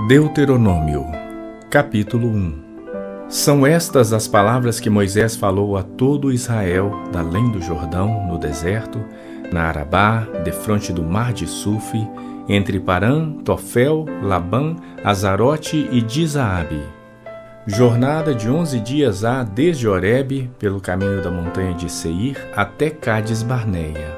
Deuteronômio, capítulo 1. São estas as palavras que Moisés falou a todo Israel, da além do Jordão, no deserto, na Arabá, defronte do mar de Sufi, entre Parã, Tofel, Labã, Azarote e Dizaabe. Jornada de 11 dias há desde Horebe, pelo caminho da montanha de Seir, até Cádiz Barneia.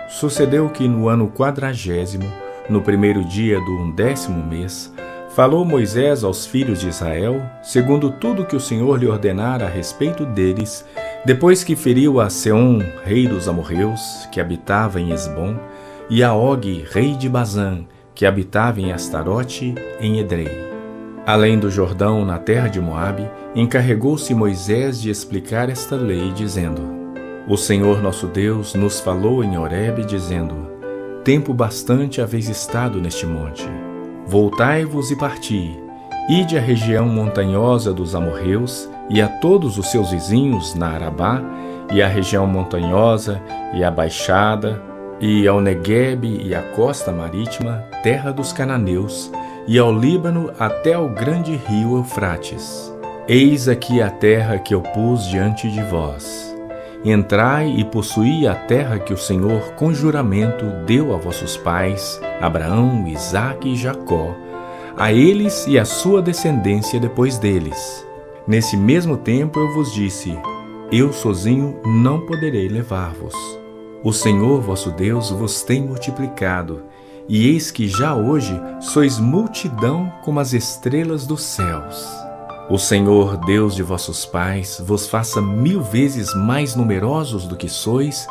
Sucedeu que no ano 40º, no primeiro dia do 11º mês, falou Moisés aos filhos de Israel, segundo tudo que o Senhor lhe ordenara a respeito deles, depois que feriu a Seom, rei dos amorreus, que habitava em Esbom, e a Og, rei de Bazã, que habitava em Astarote, em Edrei. Além do Jordão, na terra de Moabe, encarregou-se Moisés de explicar esta lei, dizendo: O Senhor nosso Deus nos falou em Horebe, dizendo: Tempo bastante haveis estado neste monte. Voltai-vos e parti, ide à região montanhosa dos amorreus, e a todos os seus vizinhos na Arabá, e à região montanhosa, e à baixada, e ao Neguebe e à costa marítima, terra dos cananeus, e ao Líbano até ao grande rio Eufrates. Eis aqui a terra que eu pus diante de vós. Entrai e possuí a terra que o Senhor com juramento deu a vossos pais, Abraão, Isaque e Jacó, a eles e à sua descendência depois deles. Nesse mesmo tempo eu vos disse: Eu sozinho não poderei levar-vos. O Senhor vosso Deus vos tem multiplicado, e eis que já hoje sois multidão como as estrelas dos céus. O Senhor, Deus de vossos pais, vos faça 1000 vezes mais numerosos do que sois,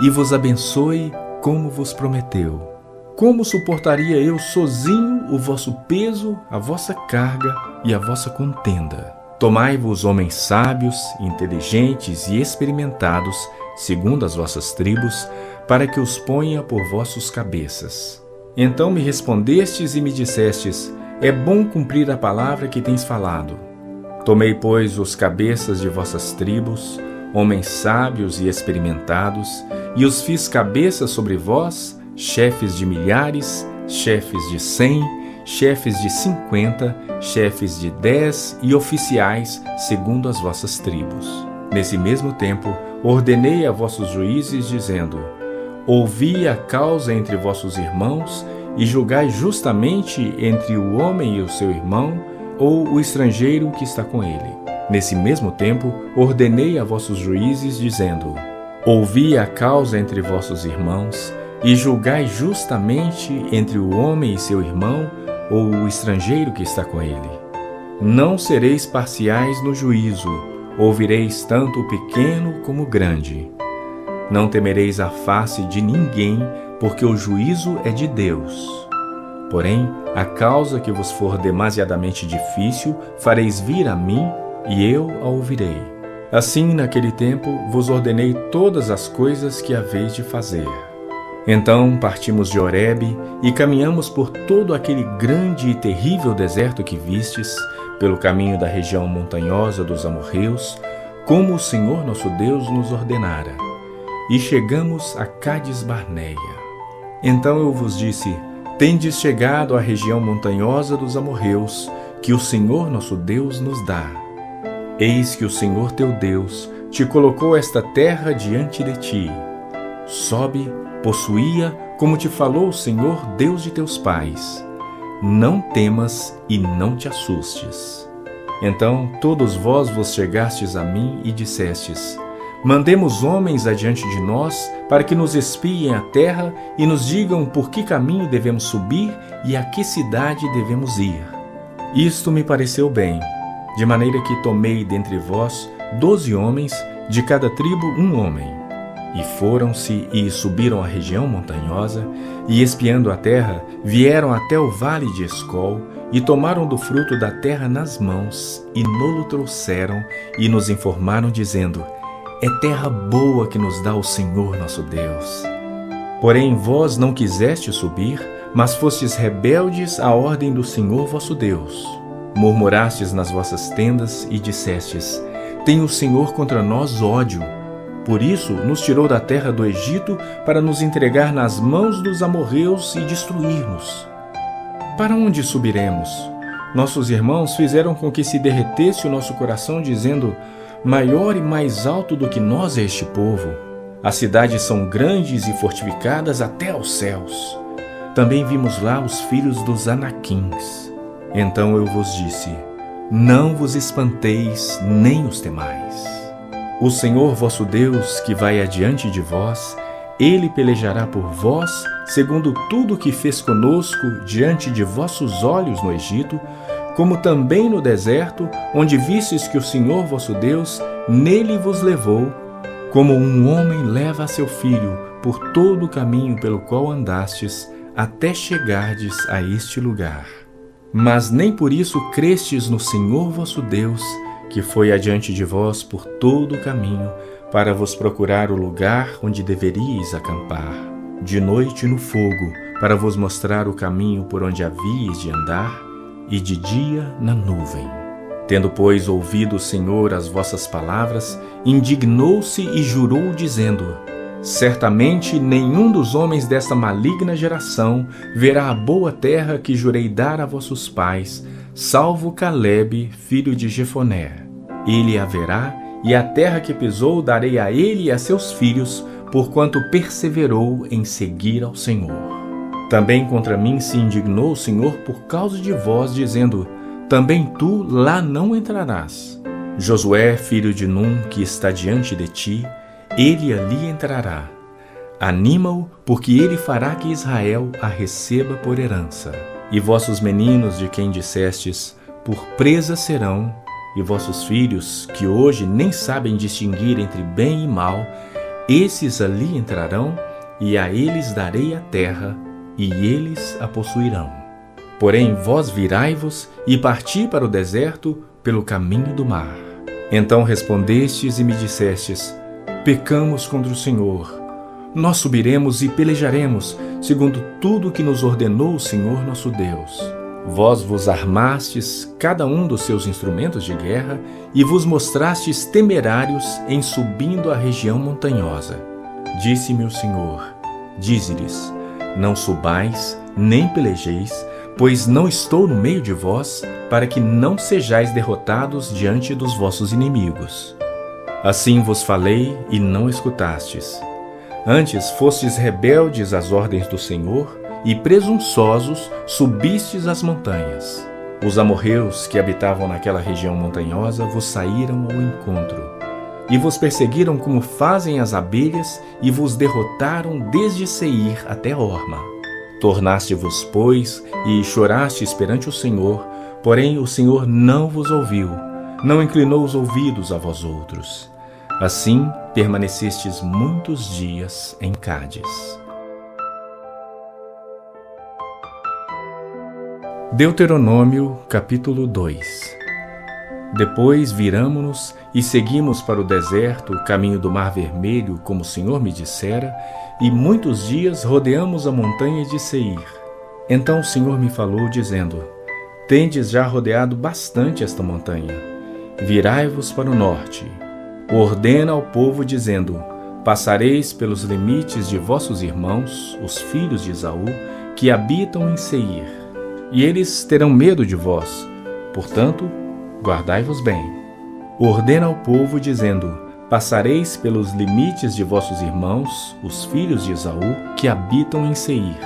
e vos abençoe como vos prometeu. Como suportaria eu sozinho o vosso peso, a vossa carga e a vossa contenda? Tomai-vos homens sábios, inteligentes e experimentados, segundo as vossas tribos, para que os ponha por vossos cabeças. Então me respondestes e me dissestes: É bom cumprir a palavra que tens falado. Tomei, pois, os cabeças de vossas tribos, homens sábios e experimentados, e os fiz cabeças sobre vós, chefes de milhares, chefes de 100, chefes de 50, chefes de 10 e oficiais, segundo as vossas tribos. Nesse mesmo tempo, ordenei a vossos juízes, dizendo: Ouvi a causa entre vossos irmãos, e julgai justamente entre o homem e o seu irmão, ou o estrangeiro que está com ele. Nesse mesmo tempo, ordenei a vossos juízes, dizendo: Ouvi a causa entre vossos irmãos, e julgai justamente entre o homem e seu irmão, ou o estrangeiro que está com ele. Não sereis parciais no juízo, ouvireis tanto o pequeno como o grande. Não temereis a face de ninguém, porque o juízo é de Deus. Porém, a causa que vos for demasiadamente difícil, fareis vir a mim, e eu a ouvirei. Assim, naquele tempo, vos ordenei todas as coisas que haveis de fazer. Então partimos de Horebe e caminhamos por todo aquele grande e terrível deserto que vistes, pelo caminho da região montanhosa dos amorreus, como o Senhor nosso Deus nos ordenara. E chegamos a Cádiz Barneia. Então eu vos disse: Tendes chegado à região montanhosa dos amorreus, que o Senhor nosso Deus nos dá. Eis que o Senhor teu Deus te colocou esta terra diante de ti. Sobe, possuía, como te falou o Senhor Deus de teus pais. Não temas e não te assustes. Então todos vós vos chegastes a mim e dissestes: Mandemos homens adiante de nós, para que nos espiem a terra e nos digam por que caminho devemos subir e a que cidade devemos ir. Isto me pareceu bem, de maneira que tomei dentre vós 12 homens, de cada tribo um homem. E foram-se e subiram a região montanhosa, e espiando a terra, vieram até o vale de Escol, e tomaram do fruto da terra nas mãos, e no-lo trouxeram, e nos informaram, dizendo: É terra boa que nos dá o Senhor nosso Deus. Porém vós não quisestes subir, mas fostes rebeldes à ordem do Senhor vosso Deus. Murmurastes nas vossas tendas e dissestes: Tem o Senhor contra nós ódio. Por isso nos tirou da terra do Egito para nos entregar nas mãos dos amorreus e destruir-nos. Para onde subiremos? Nossos irmãos fizeram com que se derretesse o nosso coração, dizendo: maior e mais alto do que nós é este povo. As cidades são grandes e fortificadas até aos céus. Também vimos lá os filhos dos Anaquins. Então eu vos disse: não vos espanteis, nem os temais. O Senhor vosso Deus, que vai adiante de vós, Ele pelejará por vós, segundo tudo o que fez conosco diante de vossos olhos no Egito, como também no deserto, onde vistes que o Senhor vosso Deus nele vos levou, como um homem leva a seu filho por todo o caminho pelo qual andastes, até chegardes a este lugar. Mas nem por isso crestes no Senhor vosso Deus, que foi adiante de vós por todo o caminho, para vos procurar o lugar onde deveríeis acampar, de noite no fogo, para vos mostrar o caminho por onde havíeis de andar, e de dia na nuvem. Tendo, pois, ouvido o Senhor as vossas palavras, indignou-se e jurou, dizendo: certamente nenhum dos homens desta maligna geração verá a boa terra que jurei dar a vossos pais, salvo Calebe, filho de Jefoné. Ele a verá, e a terra que pisou darei a ele e a seus filhos, porquanto perseverou em seguir ao Senhor. Também contra mim se indignou o Senhor por causa de vós, dizendo: também tu lá não entrarás. Josué, filho de Num, que está diante de ti, ele ali entrará. Anima-o, porque ele fará que Israel a receba por herança. E vossos meninos, de quem dissestes: por presa serão, e vossos filhos, que hoje nem sabem distinguir entre bem e mal, esses ali entrarão, e a eles darei a terra, e eles a possuirão. Porém vós virai-vos e parti para o deserto pelo caminho do mar. Então respondestes e me dissestes: pecamos contra o Senhor. Nós subiremos e pelejaremos, segundo tudo o que nos ordenou o Senhor nosso Deus. Vós vos armastes cada um dos seus instrumentos de guerra e vos mostrastes temerários em subindo a região montanhosa. Disse-me o Senhor: dize-lhes: não subais, nem pelejeis, pois não estou no meio de vós, para que não sejais derrotados diante dos vossos inimigos. Assim vos falei e não escutastes. Antes fostes rebeldes às ordens do Senhor, e presunçosos subistes as montanhas. Os amorreus que habitavam naquela região montanhosa vos saíram ao encontro, e vos perseguiram como fazem as abelhas, e vos derrotaram desde Seir até Horma. Tornaste-vos, pois, e chorastes perante o Senhor, porém o Senhor não vos ouviu, não inclinou os ouvidos a vós outros. Assim permanecestes muitos dias em Cádiz. Deuteronômio, capítulo 2. Depois viramo-nos e seguimos para o deserto, o caminho do Mar Vermelho, como o Senhor me dissera, e muitos dias rodeamos a montanha de Seir. Então o Senhor me falou, dizendo: tendes já rodeado bastante esta montanha. Virai-vos para o norte. Ordena ao povo, dizendo: passareis pelos limites de vossos irmãos, os filhos de Esaú, que habitam em Seir. E eles terão medo de vós, portanto, guardai-vos bem. Ordena ao povo, dizendo: passareis pelos limites de vossos irmãos, os filhos de Esaú, que habitam em Seir.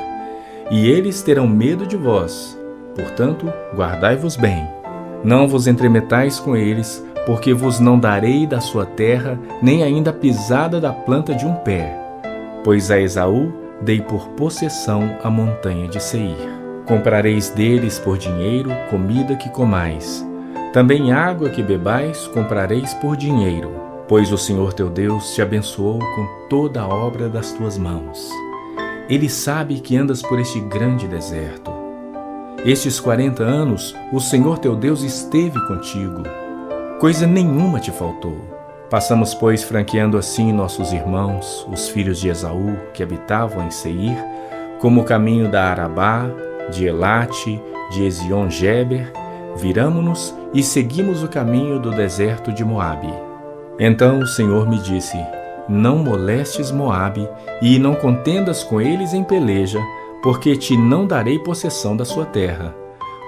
E eles terão medo de vós, portanto, guardai-vos bem. Não vos entremetais com eles, porque vos não darei da sua terra, nem ainda a pisada da planta de um pé. Pois a Esaú dei por possessão a montanha de Seir. Comprareis deles por dinheiro comida que comais. Também água que bebais comprareis por dinheiro, pois o Senhor teu Deus te abençoou com toda a obra das tuas mãos. Ele sabe que andas por este grande deserto. Estes 40 anos o Senhor teu Deus esteve contigo. Coisa nenhuma te faltou. Passamos, pois, franqueando assim nossos irmãos, os filhos de Esaú, que habitavam em Seir, como o caminho da Arabá, de Elate, de Ezion-Geber, viramo-nos e seguimos o caminho do deserto de Moabe. Então o Senhor me disse: não molestes Moabe e não contendas com eles em peleja, porque te não darei possessão da sua terra.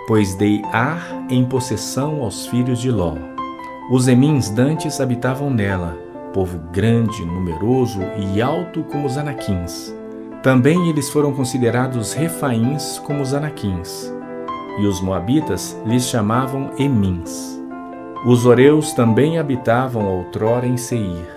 pois dei Ar em possessão aos filhos de Ló. Os Emins dantes habitavam nela, povo grande, numeroso e alto como os Anaquins. Também eles foram considerados Refaíns como os Anaquins. E os Moabitas lhes chamavam Emins. Os Horeus também habitavam outrora em Seir.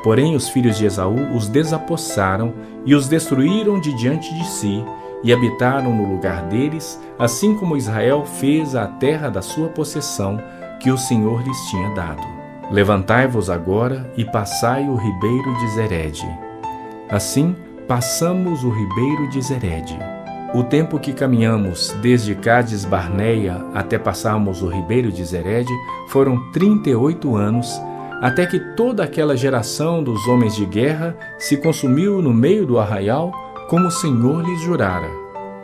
Porém os filhos de Esaú os desapossaram e os destruíram de diante de si, e habitaram no lugar deles, assim como Israel fez à terra da sua possessão, que o Senhor lhes tinha dado. Levantai-vos agora e passai o ribeiro de Zerede. Assim, passamos o ribeiro de Zerede. O tempo que caminhamos desde Cádiz Barneia até passarmos o ribeiro de Zerede foram 38 anos, até que toda aquela geração dos homens de guerra se consumiu no meio do arraial, como o Senhor lhes jurara.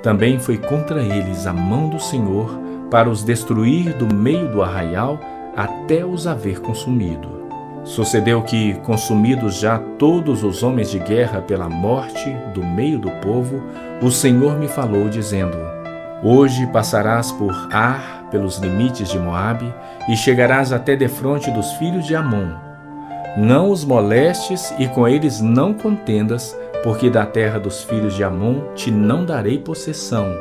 Também foi contra eles a mão do Senhor para os destruir do meio do arraial até os haver consumido. Sucedeu que, consumidos já todos os homens de guerra pela morte do meio do povo, o Senhor me falou, dizendo: Hoje passarás por Ar, pelos limites de Moabe, e chegarás até defronte dos filhos de Amon. Não os molestes e com eles não contendas, porque da terra dos filhos de Amon te não darei possessão,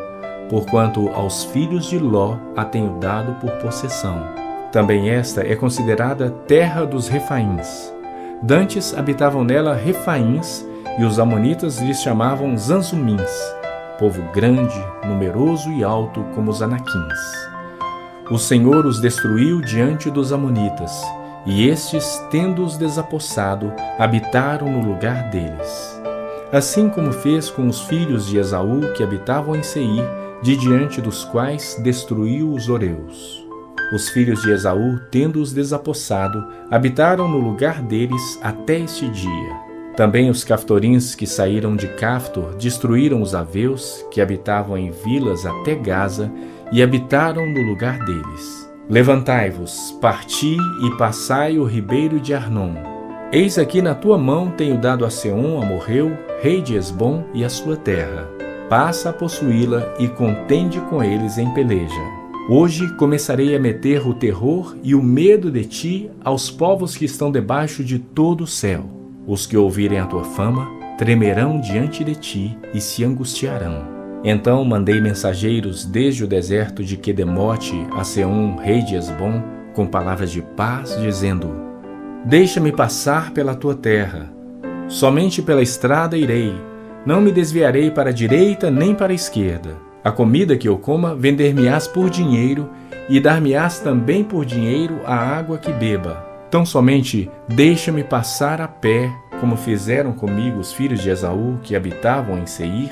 porquanto aos filhos de Ló a tenho dado por possessão. Também esta é considerada terra dos Refaíns. Dantes habitavam nela Refaíns, e os amonitas lhes chamavam Zanzumins, povo grande, numeroso e alto como os Anaquins. O Senhor os destruiu diante dos amonitas, e estes, tendo-os desapossado, habitaram no lugar deles. Assim como fez com os filhos de Esaú que habitavam em Seir, de diante dos quais destruiu os Horeus. Os filhos de Esaú, tendo-os desapossado, habitaram no lugar deles até este dia. Também os Caftorins que saíram de Caftor destruíram os Aveus, que habitavam em vilas até Gaza, e habitaram no lugar deles. Levantai-vos, parti e passai o ribeiro de Arnon. Eis aqui na tua mão tenho dado a Seom amorreu, rei de Hesbom, e a sua terra. Passa a possuí-la e contende com eles em peleja. Hoje começarei a meter o terror e o medo de ti aos povos que estão debaixo de todo o céu. Os que ouvirem a tua fama tremerão diante de ti e se angustiarão. Então mandei mensageiros desde o deserto de Quedemote a Seom, rei de Hesbom, com palavras de paz, dizendo: Deixa-me passar pela tua terra. Somente pela estrada irei. Não me desviarei para a direita nem para a esquerda. A comida que eu coma vender-me-ás por dinheiro, e dar-me-ás também por dinheiro a água que beba. Tão somente deixa-me passar a pé, como fizeram comigo os filhos de Esaú que habitavam em Seir,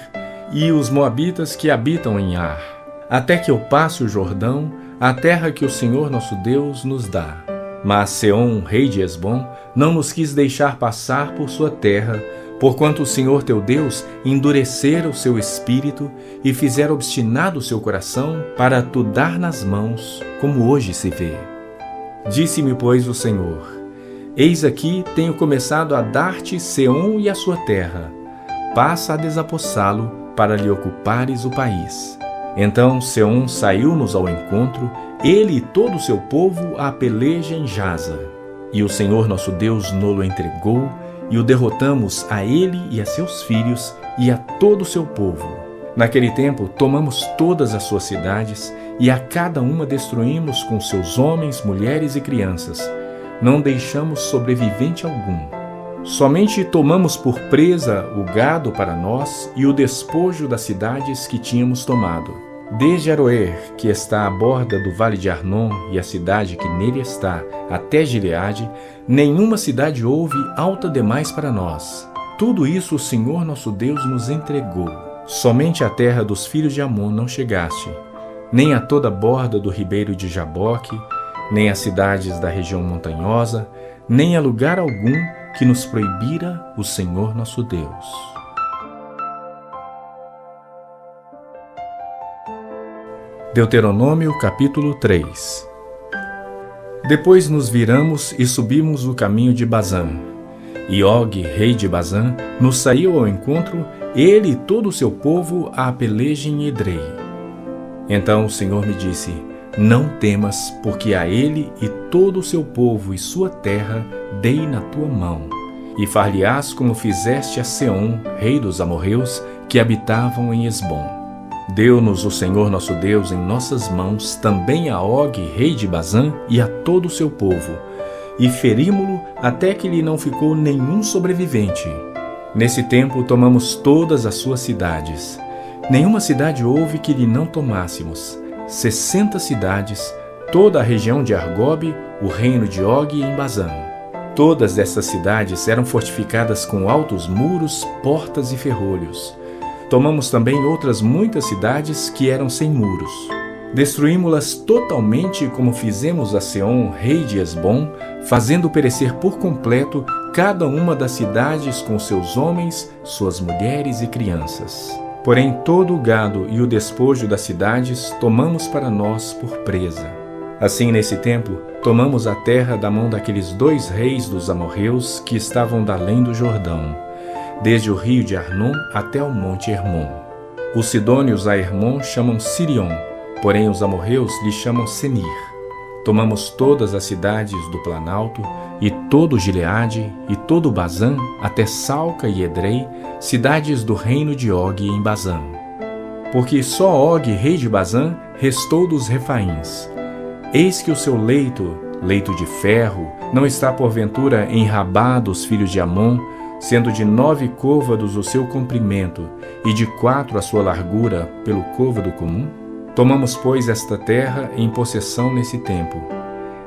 e os moabitas que habitam em Ar, até que eu passe o Jordão, a terra que o Senhor nosso Deus nos dá. Mas Seom, rei de Hesbom, não nos quis deixar passar por sua terra, porquanto o Senhor teu Deus endurecera o seu espírito e fizera obstinado o seu coração para tu dar nas mãos, como hoje se vê. Disse-me, pois, o Senhor: Eis aqui tenho começado a dar-te Seom e a sua terra. Passa a desapossá-lo, para lhe ocupares o país. Então Seom saiu-nos ao encontro, ele e todo o seu povo à peleja em Jaza. E o Senhor nosso Deus no-lo entregou, e o derrotamos a ele e a seus filhos e a todo o seu povo. Naquele tempo tomamos todas as suas cidades, e a cada uma destruímos com seus homens, mulheres e crianças. Não deixamos sobrevivente algum. Somente tomamos por presa o gado para nós e o despojo das cidades que tínhamos tomado. Desde Aroer, que está à borda do vale de Arnon, e a cidade que nele está, até Gileade, nenhuma cidade houve alta demais para nós. Tudo isso o Senhor nosso Deus nos entregou. Somente a terra dos filhos de Amon não chegaste, nem a toda a borda do ribeiro de Jaboque, nem as cidades da região montanhosa, nem a lugar algum que nos proibira o Senhor nosso Deus. Deuteronômio capítulo 3. Depois nos viramos e subimos o caminho de Bazã. E Og, rei de Bazã, nos saiu ao encontro, ele e todo o seu povo à peleja em Edrei. Então o Senhor me disse: não temas, porque a ele e todo o seu povo e sua terra dei na tua mão, e far-lhe-ás como fizeste a Seom, rei dos amorreus, que habitavam em Esbom. Deu-nos o Senhor nosso Deus em nossas mãos também a Og, rei de Bazã, e a todo o seu povo, e ferímo-lo até que lhe não ficou nenhum sobrevivente. Nesse tempo tomamos todas as suas cidades. Nenhuma cidade houve que lhe não tomássemos. 60 cidades, toda a região de Argobe, o reino de Og em Bazã. Todas essas cidades eram fortificadas com altos muros, portas e ferrolhos. Tomamos também outras muitas cidades que eram sem muros. Destruímo-las totalmente, como fizemos a Seom, rei de Esbom, fazendo perecer por completo cada uma das cidades com seus homens, suas mulheres e crianças. Porém todo o gado e o despojo das cidades tomamos para nós por presa. Assim, nesse tempo, tomamos a terra da mão daqueles 2 reis dos amorreus que estavam da além do Jordão, desde o rio de Arnon até o monte Hermon. Os sidônios a Hermon chamam Sirion, porém os amorreus lhe chamam Senir. Tomamos todas as cidades do Planalto, e todo Gileade, e todo Bazã, até Salca e Edrei, cidades do reino de Og em Bazã. Porque só Og, rei de Bazã, restou dos Refaíns. Eis que o seu leito de ferro, não está porventura em Rabá dos filhos de Amon, sendo de 9 côvados o seu comprimento, e de 4 a sua largura pelo côvado comum? Tomamos, pois, esta terra em possessão nesse tempo,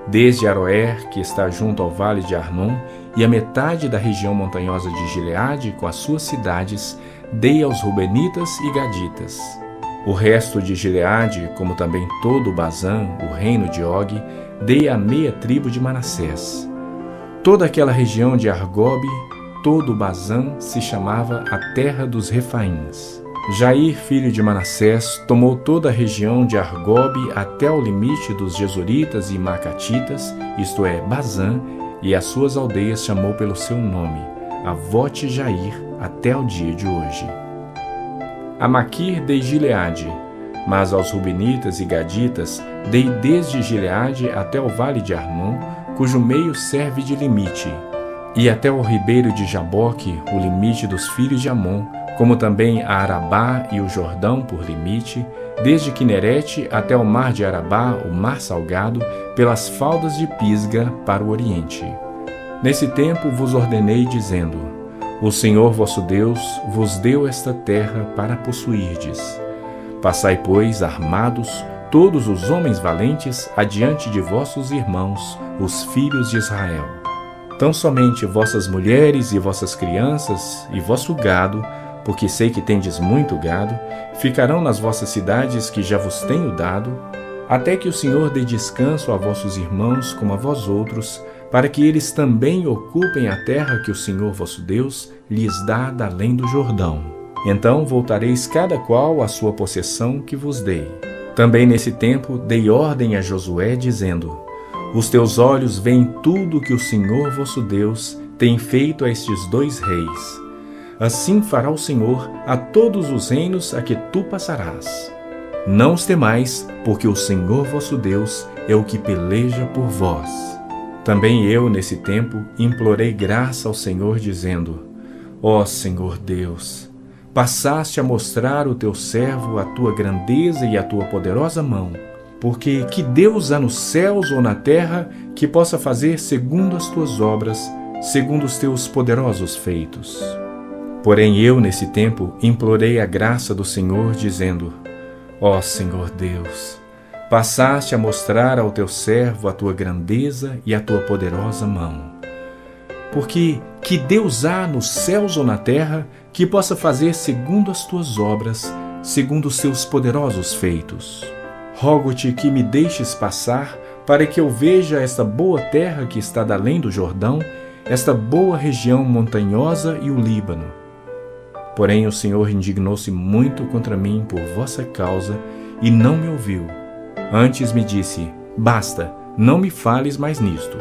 desde Aroer, que está junto ao vale de Arnon, e a metade da região montanhosa de Gileade, com as suas cidades, dei aos Rubenitas e Gaditas. O resto de Gileade, como também todo o Bazã, o reino de Og, dei à meia tribo de Manassés. Toda aquela região de Argobe, todo o Bazã, se chamava a terra dos Refaíns. Jair, filho de Manassés, tomou toda a região de Argobe até o limite dos Gesuritas e Macatitas, isto é, Bazã, e as suas aldeias chamou pelo seu nome, Avote Jair, até o dia de hoje. A Maquir dei Gileade, mas aos Rubenitas e Gaditas dei desde Gileade até o vale de Arnon, cujo meio serve de limite, e até o ribeiro de Jaboque, o limite dos filhos de Amon, como também a Arabá e o Jordão por limite, desde Quinerete até o mar de Arabá, o mar salgado, pelas faldas de Pisga para o oriente. Nesse tempo vos ordenei, dizendo: o Senhor vosso Deus vos deu esta terra para possuirdes. Passai, pois, armados, todos os homens valentes, adiante de vossos irmãos, os filhos de Israel. Tão somente vossas mulheres e vossas crianças e vosso gado, porque sei que tendes muito gado, ficarão nas vossas cidades que já vos tenho dado, até que o Senhor dê descanso a vossos irmãos como a vós outros, para que eles também ocupem a terra que o Senhor vosso Deus lhes dá da além do Jordão. Então voltareis cada qual à sua possessão que vos dei. Também nesse tempo dei ordem a Josué, dizendo: os teus olhos veem tudo que o Senhor vosso Deus tem feito a estes 2 reis. Assim fará o Senhor a todos os reinos a que tu passarás. Não os temais, porque o Senhor vosso Deus é o que peleja por vós. Também eu, nesse tempo, implorei graça ao Senhor, dizendo: ó Senhor Deus, passaste a mostrar ao teu servo a tua grandeza e a tua poderosa mão, porque que Deus há nos céus ou na terra que possa fazer segundo as tuas obras, segundo os teus poderosos feitos. Porém eu, nesse tempo, implorei a graça do Senhor, dizendo: ó Senhor Deus, passaste a mostrar ao teu servo a tua grandeza e a tua poderosa mão. Porque que Deus há nos céus ou na terra que possa fazer segundo as tuas obras, segundo os teus poderosos feitos. Rogo-te que me deixes passar, para que eu veja esta boa terra que está da além do Jordão, esta boa região montanhosa e o Líbano. Porém o Senhor indignou-se muito contra mim por vossa causa e não me ouviu. Antes me disse: basta, não me fales mais nisto.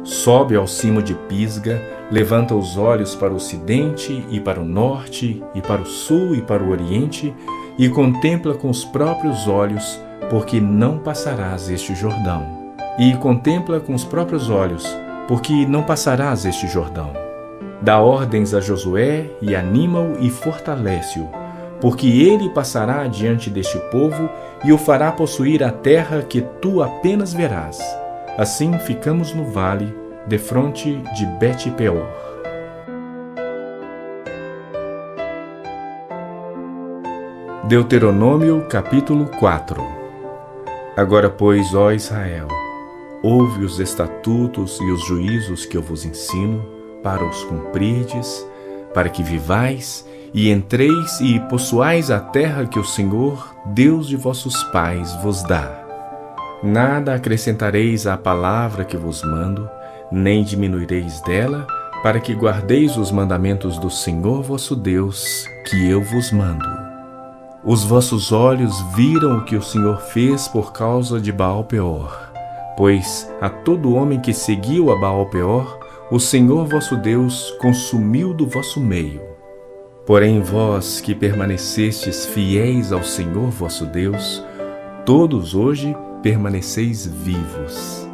Sobe ao cimo de Pisga, levanta os olhos para o ocidente e para o norte, e para o sul e para o oriente, e contempla com os próprios olhos, porque não passarás este Jordão. E contempla com os próprios olhos, porque não passarás este Jordão. Dá ordens a Josué e anima-o e fortalece-o, porque ele passará diante deste povo e o fará possuir a terra que tu apenas verás. Assim ficamos no vale, defronte de Bet-peor. Deuteronômio capítulo 4. Agora, pois, ó Israel, ouve os estatutos e os juízos que eu vos ensino, para os cumprirdes, para que vivais e entreis e possuais a terra que o Senhor, Deus de vossos pais, vos dá. Nada acrescentareis à palavra que vos mando, nem diminuireis dela, para que guardeis os mandamentos do Senhor vosso Deus, que eu vos mando. Os vossos olhos viram o que o Senhor fez por causa de Baal-peor, pois a todo homem que seguiu a Baal-peor, o Senhor vosso Deus consumiu do vosso meio. Porém vós que permanecestes fiéis ao Senhor vosso Deus, todos hoje permaneceis vivos.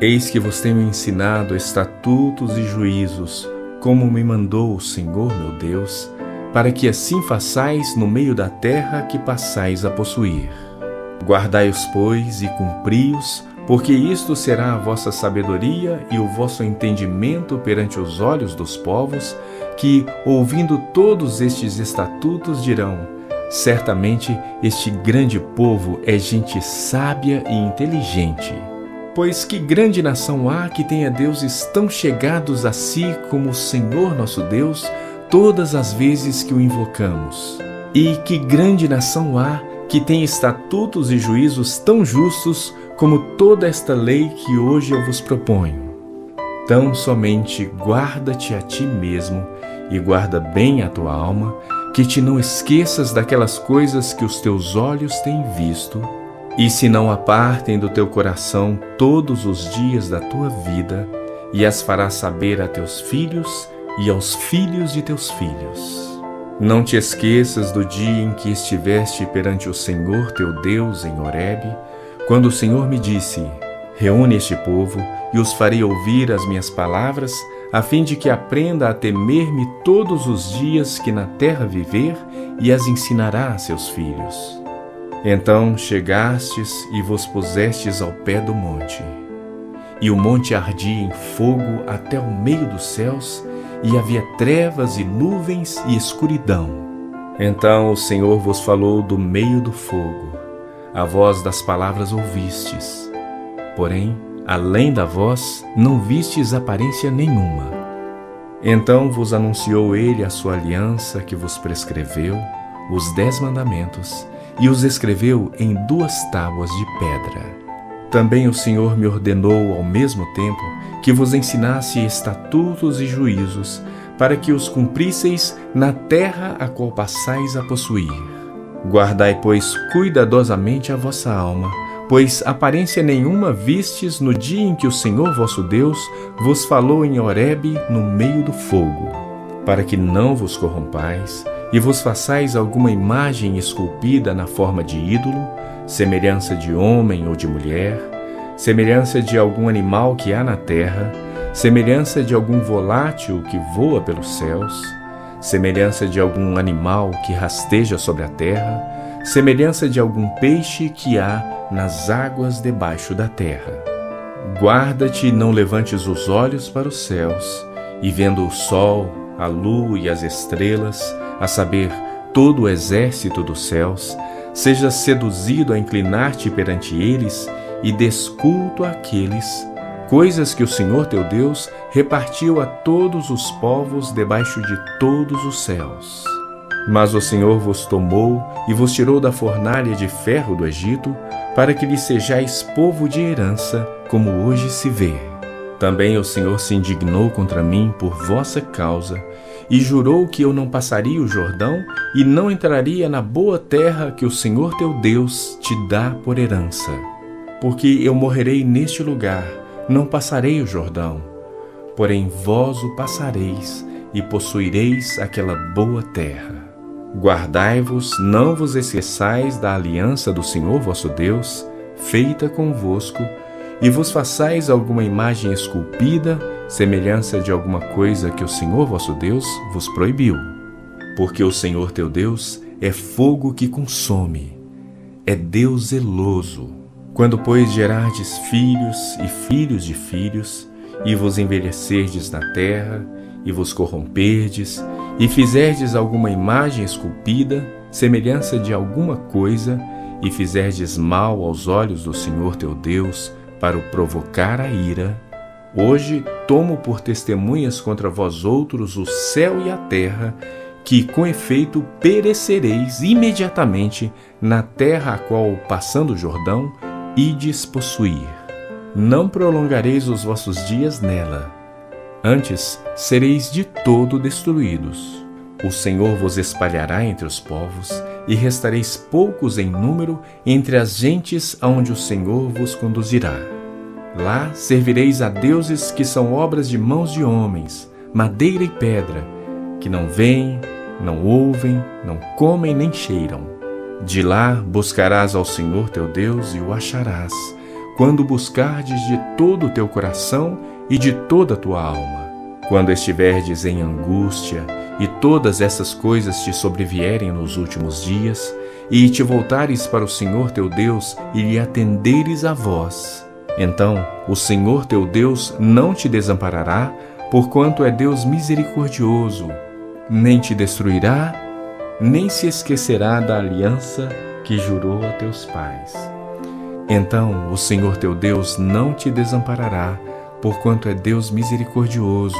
Eis que vos tenho ensinado estatutos e juízos, como me mandou o Senhor meu Deus, para que assim façais no meio da terra que passais a possuir. Guardai-os, pois, e cumpri-os, porque isto será a vossa sabedoria e o vosso entendimento perante os olhos dos povos, que, ouvindo todos estes estatutos, dirão: certamente este grande povo é gente sábia e inteligente. Pois que grande nação há que tenha deuses tão chegados a si como o Senhor nosso Deus, todas as vezes que o invocamos? E que grande nação há que tem estatutos e juízos tão justos como toda esta lei que hoje eu vos proponho? Tão somente guarda-te a ti mesmo e guarda bem a tua alma, que te não esqueças daquelas coisas que os teus olhos têm visto, e se não apartem do teu coração todos os dias da tua vida, e as farás saber a teus filhos e aos filhos de teus filhos. Não te esqueças do dia em que estiveste perante o Senhor teu Deus em Horebe, quando o Senhor me disse: reúne este povo e os farei ouvir as minhas palavras, a fim de que aprenda a temer-me todos os dias que na terra viver, e as ensinará a seus filhos. Então chegastes e vos pusestes ao pé do monte. E o monte ardia em fogo até o meio dos céus, e havia trevas e nuvens e escuridão. Então o Senhor vos falou do meio do fogo. A voz das palavras ouvistes. Porém, além da voz, não vistes aparência nenhuma. Então vos anunciou ele a sua aliança que vos prescreveu, os 10 mandamentos, e os escreveu em 2 tábuas de pedra. Também o Senhor me ordenou ao mesmo tempo que vos ensinasse estatutos e juízos, para que os cumprisseis na terra a qual passais a possuir. Guardai, pois, cuidadosamente a vossa alma, pois aparência nenhuma vistes no dia em que o Senhor vosso Deus vos falou em Horebe no meio do fogo, para que não vos corrompais e vos façais alguma imagem esculpida na forma de ídolo, semelhança de homem ou de mulher, semelhança de algum animal que há na terra, semelhança de algum volátil que voa pelos céus, semelhança de algum animal que rasteja sobre a terra, semelhança de algum peixe que há nas águas debaixo da terra. Guarda-te e não levantes os olhos para os céus, e vendo o sol, a lua e as estrelas, a saber, todo o exército dos céus, sejas seduzido a inclinar-te perante eles e des culto àqueles, coisas que o Senhor teu Deus repartiu a todos os povos debaixo de todos os céus. Mas o Senhor vos tomou e vos tirou da fornalha de ferro do Egito, para que lhe sejais povo de herança, como hoje se vê. Também o Senhor se indignou contra mim por vossa causa, e jurou que eu não passaria o Jordão e não entraria na boa terra que o Senhor teu Deus te dá por herança. Porque eu morrerei neste lugar, não passarei o Jordão, porém vós o passareis e possuireis aquela boa terra. Guardai-vos, não vos esqueçais da aliança do Senhor vosso Deus, feita convosco, e vos façais alguma imagem esculpida, semelhança de alguma coisa que o Senhor vosso Deus vos proibiu. Porque o Senhor teu Deus é fogo que consome, é Deus zeloso. Quando, pois, gerardes filhos e filhos de filhos, e vos envelhecerdes na terra, e vos corromperdes, e fizerdes alguma imagem esculpida, semelhança de alguma coisa, e fizerdes mal aos olhos do Senhor teu Deus, para o provocar a ira, hoje tomo por testemunhas contra vós outros o céu e a terra, que com efeito perecereis imediatamente na terra a qual, passando o Jordão, ides possuir. Não prolongareis os vossos dias nela, antes sereis de todo destruídos. O Senhor vos espalhará entre os povos, e restareis poucos em número entre as gentes aonde o Senhor vos conduzirá. Lá servireis a deuses que são obras de mãos de homens, madeira e pedra, que não veem, não ouvem, não comem nem cheiram. De lá buscarás ao Senhor teu Deus e o acharás, quando buscardes de todo o teu coração e de toda a tua alma. Quando estiverdes em angústia e todas essas coisas te sobrevierem nos últimos dias, e te voltares para o Senhor teu Deus e lhe atenderes a voz, então o Senhor teu Deus não te desamparará, porquanto é Deus misericordioso, nem te destruirá, nem se esquecerá da aliança que jurou a teus pais. Então o Senhor teu Deus não te desamparará, porquanto é Deus misericordioso,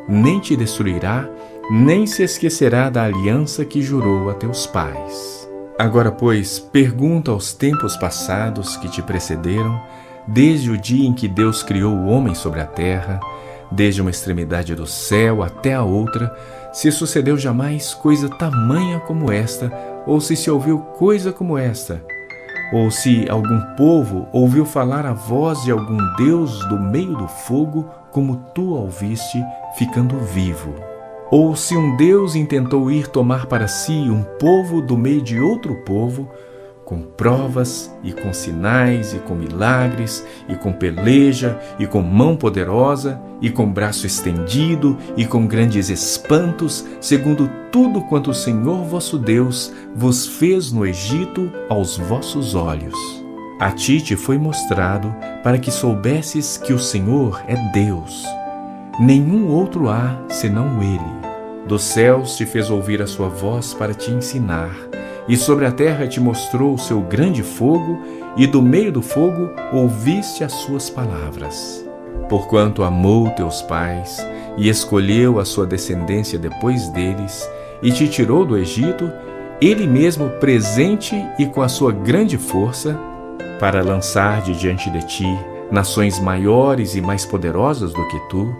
nem te destruirá, nem se esquecerá da aliança que jurou a teus pais. Agora, pois, pergunta aos tempos passados que te precederam, desde o dia em que Deus criou o homem sobre a terra, desde uma extremidade do céu até a outra, se sucedeu jamais coisa tamanha como esta, ou se ouviu coisa como esta, ou se algum povo ouviu falar a voz de algum Deus do meio do fogo, como tu a ouviste, ficando vivo. Ou se um Deus intentou ir tomar para si um povo do meio de outro povo, com provas e com sinais e com milagres e com peleja e com mão poderosa e com braço estendido e com grandes espantos, segundo tudo quanto o Senhor vosso Deus vos fez no Egito aos vossos olhos. A ti te foi mostrado para que soubesses que o Senhor é Deus. Nenhum outro há senão Ele. Dos céus te fez ouvir a sua voz para te ensinar, e sobre a terra te mostrou o seu grande fogo, e do meio do fogo ouviste as suas palavras. Porquanto amou teus pais, e escolheu a sua descendência depois deles, e te tirou do Egito, Ele mesmo presente e com a sua grande força, para lançar de diante de ti nações maiores e mais poderosas do que tu,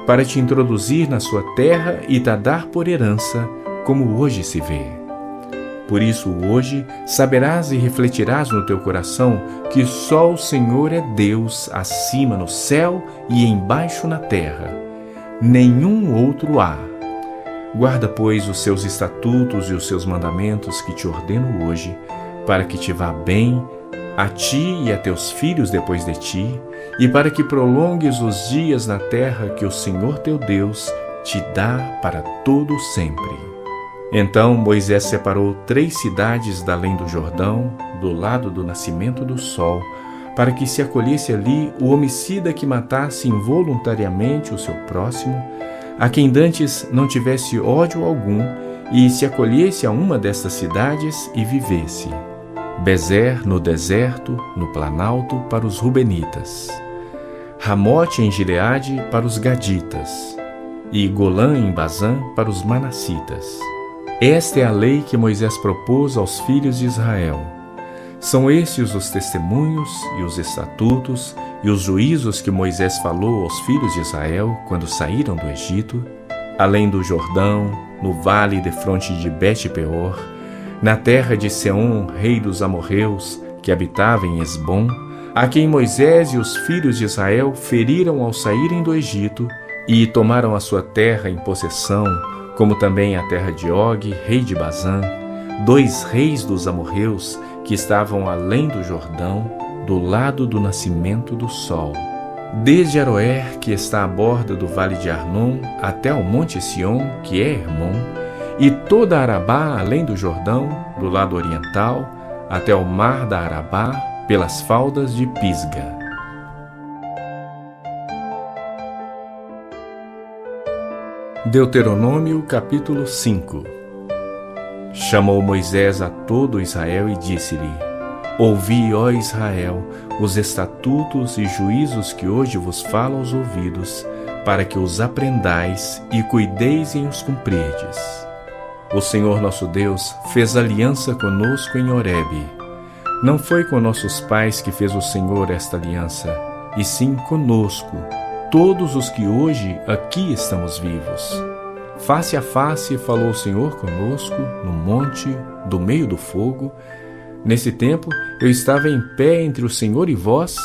para te introduzir na sua terra e te dar por herança, como hoje se vê. Por isso hoje saberás e refletirás no teu coração que só o Senhor é Deus acima no céu e embaixo na terra. Nenhum outro há. Guarda, pois, os seus estatutos e os seus mandamentos que te ordeno hoje, para que te vá bem, a ti e a teus filhos depois de ti, e para que prolongues os dias na terra que o Senhor teu Deus te dá para todo sempre. Então Moisés separou 3 cidades da além do Jordão, do lado do nascimento do sol, para que se acolhesse ali o homicida que matasse involuntariamente o seu próximo, a quem dantes não tivesse ódio algum, e se acolhesse a uma destas cidades e vivesse. Bezer no deserto, no planalto, para os Rubenitas, Ramote em Gileade para os Gaditas, e Golã em Bazã para os Manassitas. Esta é a lei que Moisés propôs aos filhos de Israel. São estes os testemunhos e os estatutos e os juízos que Moisés falou aos filhos de Israel quando saíram do Egito, além do Jordão, no vale defronte de Bet-peor, na terra de Seom, rei dos amorreus, que habitava em Esbom, a quem Moisés e os filhos de Israel feriram ao saírem do Egito, e tomaram a sua terra em possessão, como também a terra de Og, rei de Bazã, 2 reis dos amorreus que estavam além do Jordão, do lado do nascimento do sol. Desde Aroer, que está à borda do vale de Arnon, até ao monte Sion, que é Hermon, e toda a Arabá além do Jordão, do lado oriental, até ao mar da Arabá, pelas faldas de Pisga. Deuteronômio capítulo 5. Chamou Moisés a todo Israel e disse-lhe: Ouvi, ó Israel, os estatutos e juízos que hoje vos falo aos ouvidos, para que os aprendais e cuideis em os cumprirdes. O Senhor nosso Deus fez aliança conosco em Horebe. Não foi com nossos pais que fez o Senhor esta aliança, e sim conosco, todos os que hoje aqui estamos vivos. Face a face falou o Senhor conosco no monte, do meio do fogo. Nesse tempo eu estava em pé entre o Senhor e vós,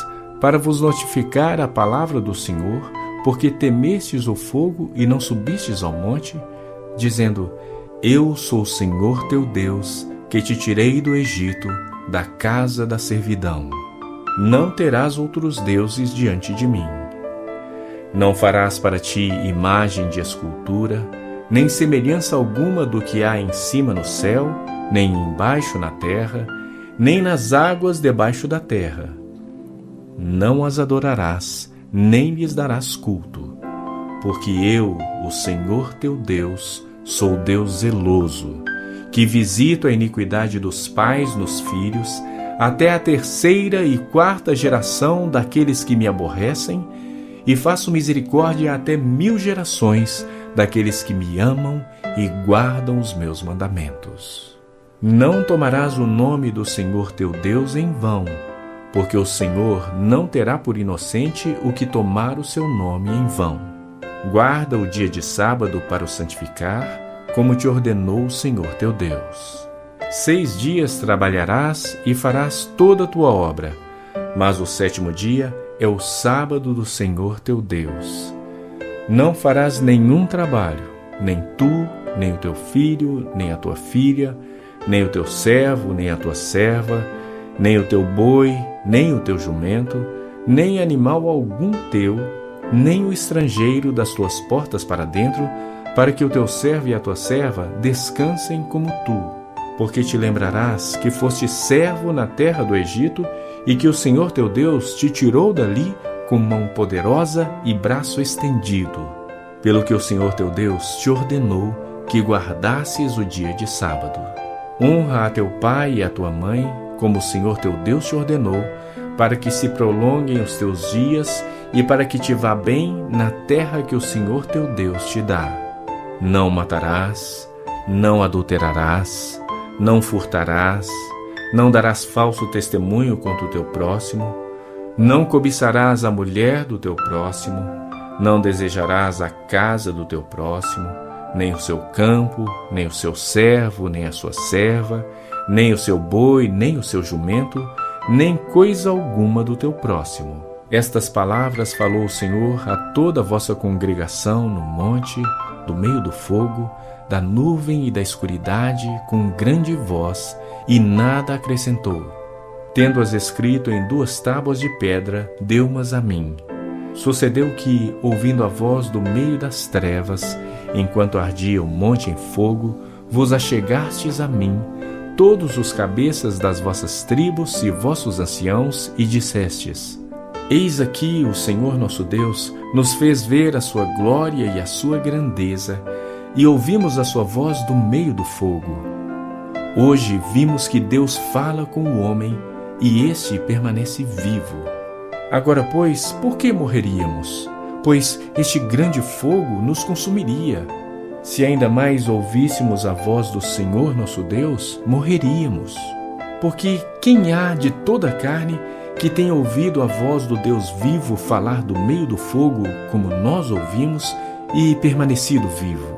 para vos notificar a palavra do Senhor, porque temestes o fogo e não subistes ao monte, dizendo: Eu sou o Senhor teu Deus, que te tirei do Egito, da casa da servidão. Não terás outros deuses diante de mim. Não farás para ti imagem de escultura, nem semelhança alguma do que há em cima no céu, nem embaixo na terra, nem nas águas debaixo da terra. Não as adorarás, nem lhes darás culto, porque eu, o Senhor teu Deus, sou Deus zeloso, que visito a iniquidade dos pais nos filhos, até a 3ª e 4ª geração daqueles que me aborrecem, e faço misericórdia até 1000 gerações daqueles que me amam e guardam os meus mandamentos. Não tomarás o nome do Senhor teu Deus em vão, porque o Senhor não terá por inocente o que tomar o seu nome em vão. Guarda o dia de sábado para o santificar, como te ordenou o Senhor teu Deus. 6 dias trabalharás e farás toda a tua obra, mas o 7º dia é o sábado do Senhor teu Deus. Não farás nenhum trabalho, nem tu, nem o teu filho, nem a tua filha, nem o teu servo, nem a tua serva, nem o teu boi, nem o teu jumento, nem animal algum teu, nem o estrangeiro das tuas portas para dentro, para que o teu servo e a tua serva descansem como tu. Porque te lembrarás que foste servo na terra do Egito e que o Senhor teu Deus te tirou dali com mão poderosa e braço estendido, pelo que o Senhor teu Deus te ordenou que guardasses o dia de sábado. Honra a teu pai e a tua mãe, como o Senhor teu Deus te ordenou, para que se prolonguem os teus dias e para que te vá bem na terra que o Senhor teu Deus te dá. Não matarás, não adulterarás, não furtarás, não darás falso testemunho contra o teu próximo, não cobiçarás a mulher do teu próximo, não desejarás a casa do teu próximo, nem o seu campo, nem o seu servo, nem a sua serva, nem o seu boi, nem o seu jumento, nem coisa alguma do teu próximo. Estas palavras falou o Senhor a toda a vossa congregação no monte, do meio do fogo, da nuvem e da escuridade, com grande voz, e nada acrescentou. Tendo-as escrito em 2 tábuas de pedra, deu-mas a mim. Sucedeu que, ouvindo a voz do meio das trevas, enquanto ardia o monte em fogo, vos achegastes a mim, todos os cabeças das vossas tribos e vossos anciãos, e dissestes: Eis aqui o Senhor nosso Deus nos fez ver a sua glória e a sua grandeza, e ouvimos a sua voz do meio do fogo. Hoje vimos que Deus fala com o homem, e este permanece vivo. Agora, pois, por que morreríamos? Pois este grande fogo nos consumiria. Se ainda mais ouvíssemos a voz do Senhor nosso Deus, morreríamos. Porque quem há de toda a carne que tenha ouvido a voz do Deus vivo falar do meio do fogo, como nós ouvimos, e permanecido vivo?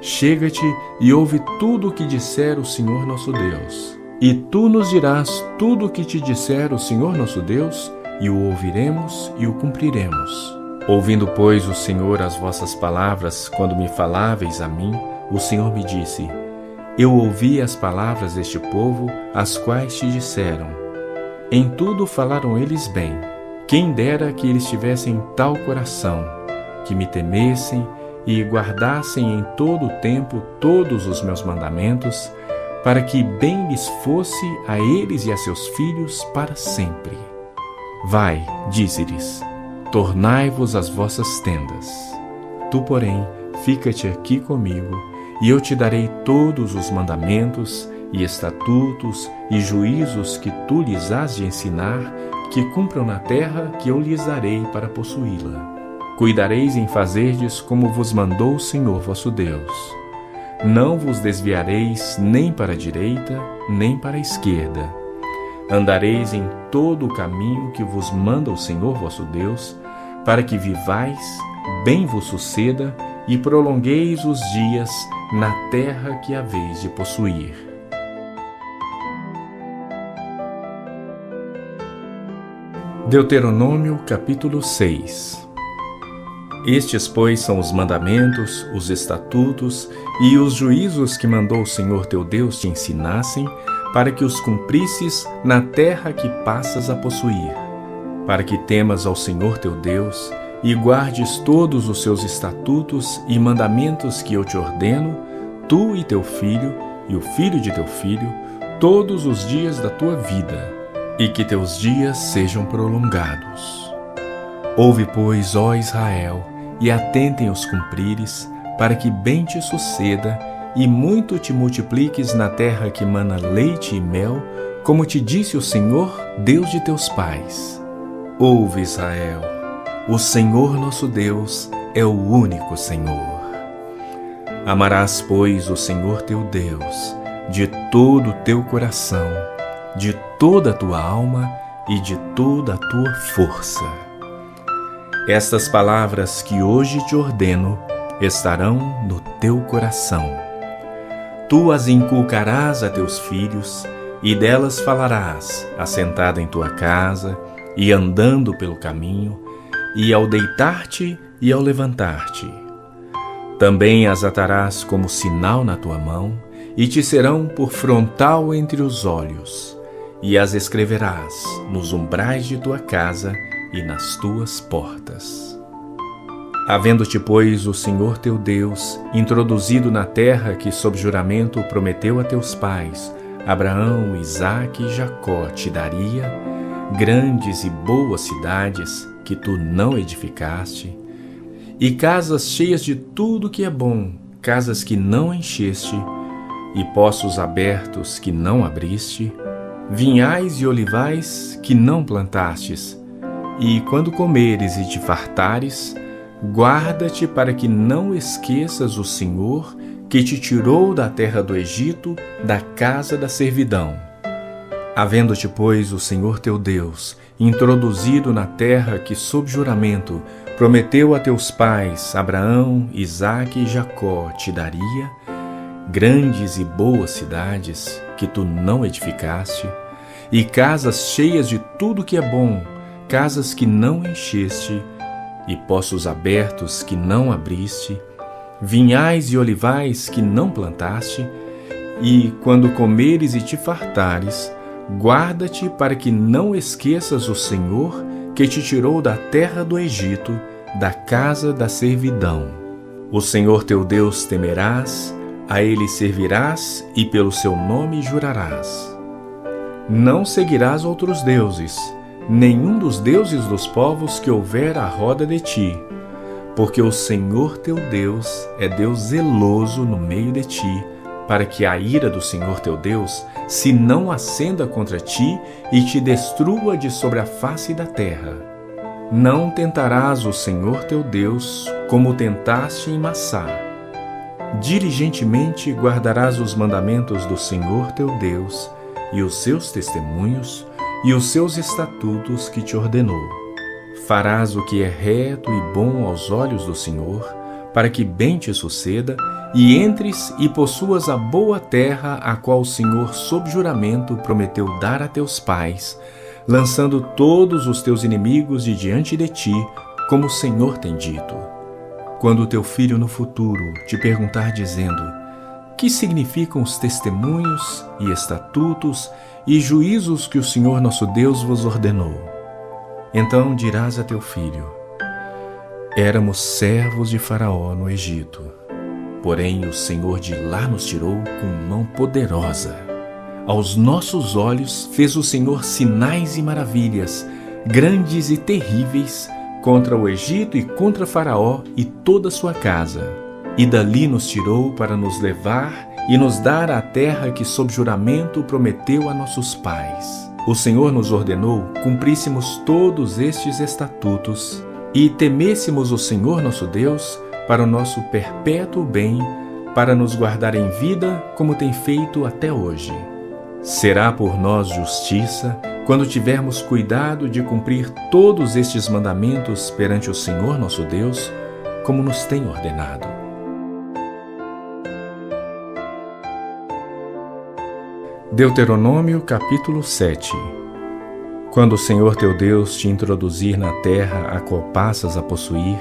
Chega-te e ouve tudo o que disser o Senhor nosso Deus. E tu nos dirás tudo o que te disser o Senhor nosso Deus, e o ouviremos e o cumpriremos. Ouvindo, pois, o Senhor as vossas palavras, quando me faláveis a mim, o Senhor me disse: Eu ouvi as palavras deste povo, as quais te disseram. Em tudo falaram eles bem. Quem dera que eles tivessem tal coração, que me temessem e guardassem em todo o tempo todos os meus mandamentos, para que bem lhes fosse a eles e a seus filhos para sempre. Vai, dize-lhes, tornai-vos as vossas tendas. Tu, porém, fica-te aqui comigo, e eu te darei todos os mandamentos e estatutos e juízos que tu lhes hás de ensinar, que cumpram na terra que eu lhes darei para possuí-la. Cuidareis em fazerdes como vos mandou o Senhor vosso Deus. Não vos desviareis nem para a direita, nem para a esquerda. Andareis em todo o caminho que vos manda o Senhor vosso Deus, para que vivais, bem vos suceda, e prolongueis os dias na terra que haveis de possuir. Deuteronômio capítulo 6. Estes, pois, são os mandamentos, os estatutos e os juízos que mandou o Senhor teu Deus te ensinassem, para que os cumprisses na terra que passas a possuir, para que temas ao Senhor teu Deus e guardes todos os seus estatutos e mandamentos que eu te ordeno, tu e teu filho, e o filho de teu filho, todos os dias da tua vida, e que teus dias sejam prolongados. Ouve, pois, ó Israel, e atentem os cumprires, para que bem te suceda, e muito te multipliques na terra que mana leite e mel, como te disse o Senhor, Deus de teus pais. Ouve, Israel, o Senhor nosso Deus é o único Senhor. Amarás, pois, o Senhor teu Deus, de todo o teu coração, de toda a tua alma e de toda a tua força. Estas palavras que hoje te ordeno estarão no teu coração. Tu as inculcarás a teus filhos, e delas falarás, assentado em tua casa, e andando pelo caminho, e ao deitar-te e ao levantar-te. Também as atarás como sinal na tua mão, e te serão por frontal entre os olhos, e as escreverás nos umbrais de tua casa e nas tuas portas. Havendo-te, pois, o Senhor teu Deus introduzido na terra que sob juramento prometeu a teus pais, Abraão, Isaque e Jacó, te daria, grandes e boas cidades que tu não edificaste, e casas cheias de tudo que é bom, casas que não encheste, e poços abertos que não abriste, vinhais e olivais que não plantastes, e quando comeres e te fartares, guarda-te para que não esqueças o Senhor que te tirou da terra do Egito, da casa da servidão. Havendo-te, pois, o Senhor teu Deus introduzido na terra que sob juramento prometeu a teus pais, Abraão, Isaque e Jacó, te daria, grandes e boas cidades que tu não edificaste, e casas cheias de tudo que é bom, casas que não encheste, e poços abertos que não abriste, vinhais e olivais que não plantaste, e quando comeres e te fartares, guarda-te para que não esqueças o Senhor que te tirou da terra do Egito, da casa da servidão. O Senhor teu Deus temerás, a ele servirás e pelo seu nome jurarás. Não seguirás outros deuses, nenhum dos deuses dos povos que houver à roda de ti, porque o Senhor teu Deus é Deus zeloso no meio de ti, para que a ira do Senhor teu Deus se não acenda contra ti e te destrua de sobre a face da terra. Não tentarás o Senhor teu Deus como tentaste em Massá. Diligentemente guardarás os mandamentos do Senhor teu Deus e os seus testemunhos e os seus estatutos que te ordenou. Farás o que é reto e bom aos olhos do Senhor, para que bem te suceda, e entres e possuas a boa terra a qual o Senhor sob juramento prometeu dar a teus pais, lançando todos os teus inimigos de diante de ti, como o Senhor tem dito. quando teu filho no futuro te perguntar dizendo: que significam os testemunhos e estatutos e juízos que o Senhor nosso Deus vos ordenou? Então dirás a teu filho: éramos servos de Faraó no Egito, porém o Senhor de lá nos tirou com mão poderosa. Aos nossos olhos fez o Senhor sinais e maravilhas, grandes e terríveis, contra o Egito e contra Faraó e toda a sua casa. E dali nos tirou para nos levar e nos dar a terra que sob juramento prometeu a nossos pais. O Senhor nos ordenou cumpríssemos todos estes estatutos e temêssemos o Senhor nosso Deus para o nosso perpétuo bem, para nos guardar em vida como tem feito até hoje. Será por nós justiça quando tivermos cuidado de cumprir todos estes mandamentos perante o Senhor nosso Deus, como nos tem ordenado. Deuteronômio capítulo 7. Quando o Senhor teu Deus te introduzir na terra a qual passas a possuir,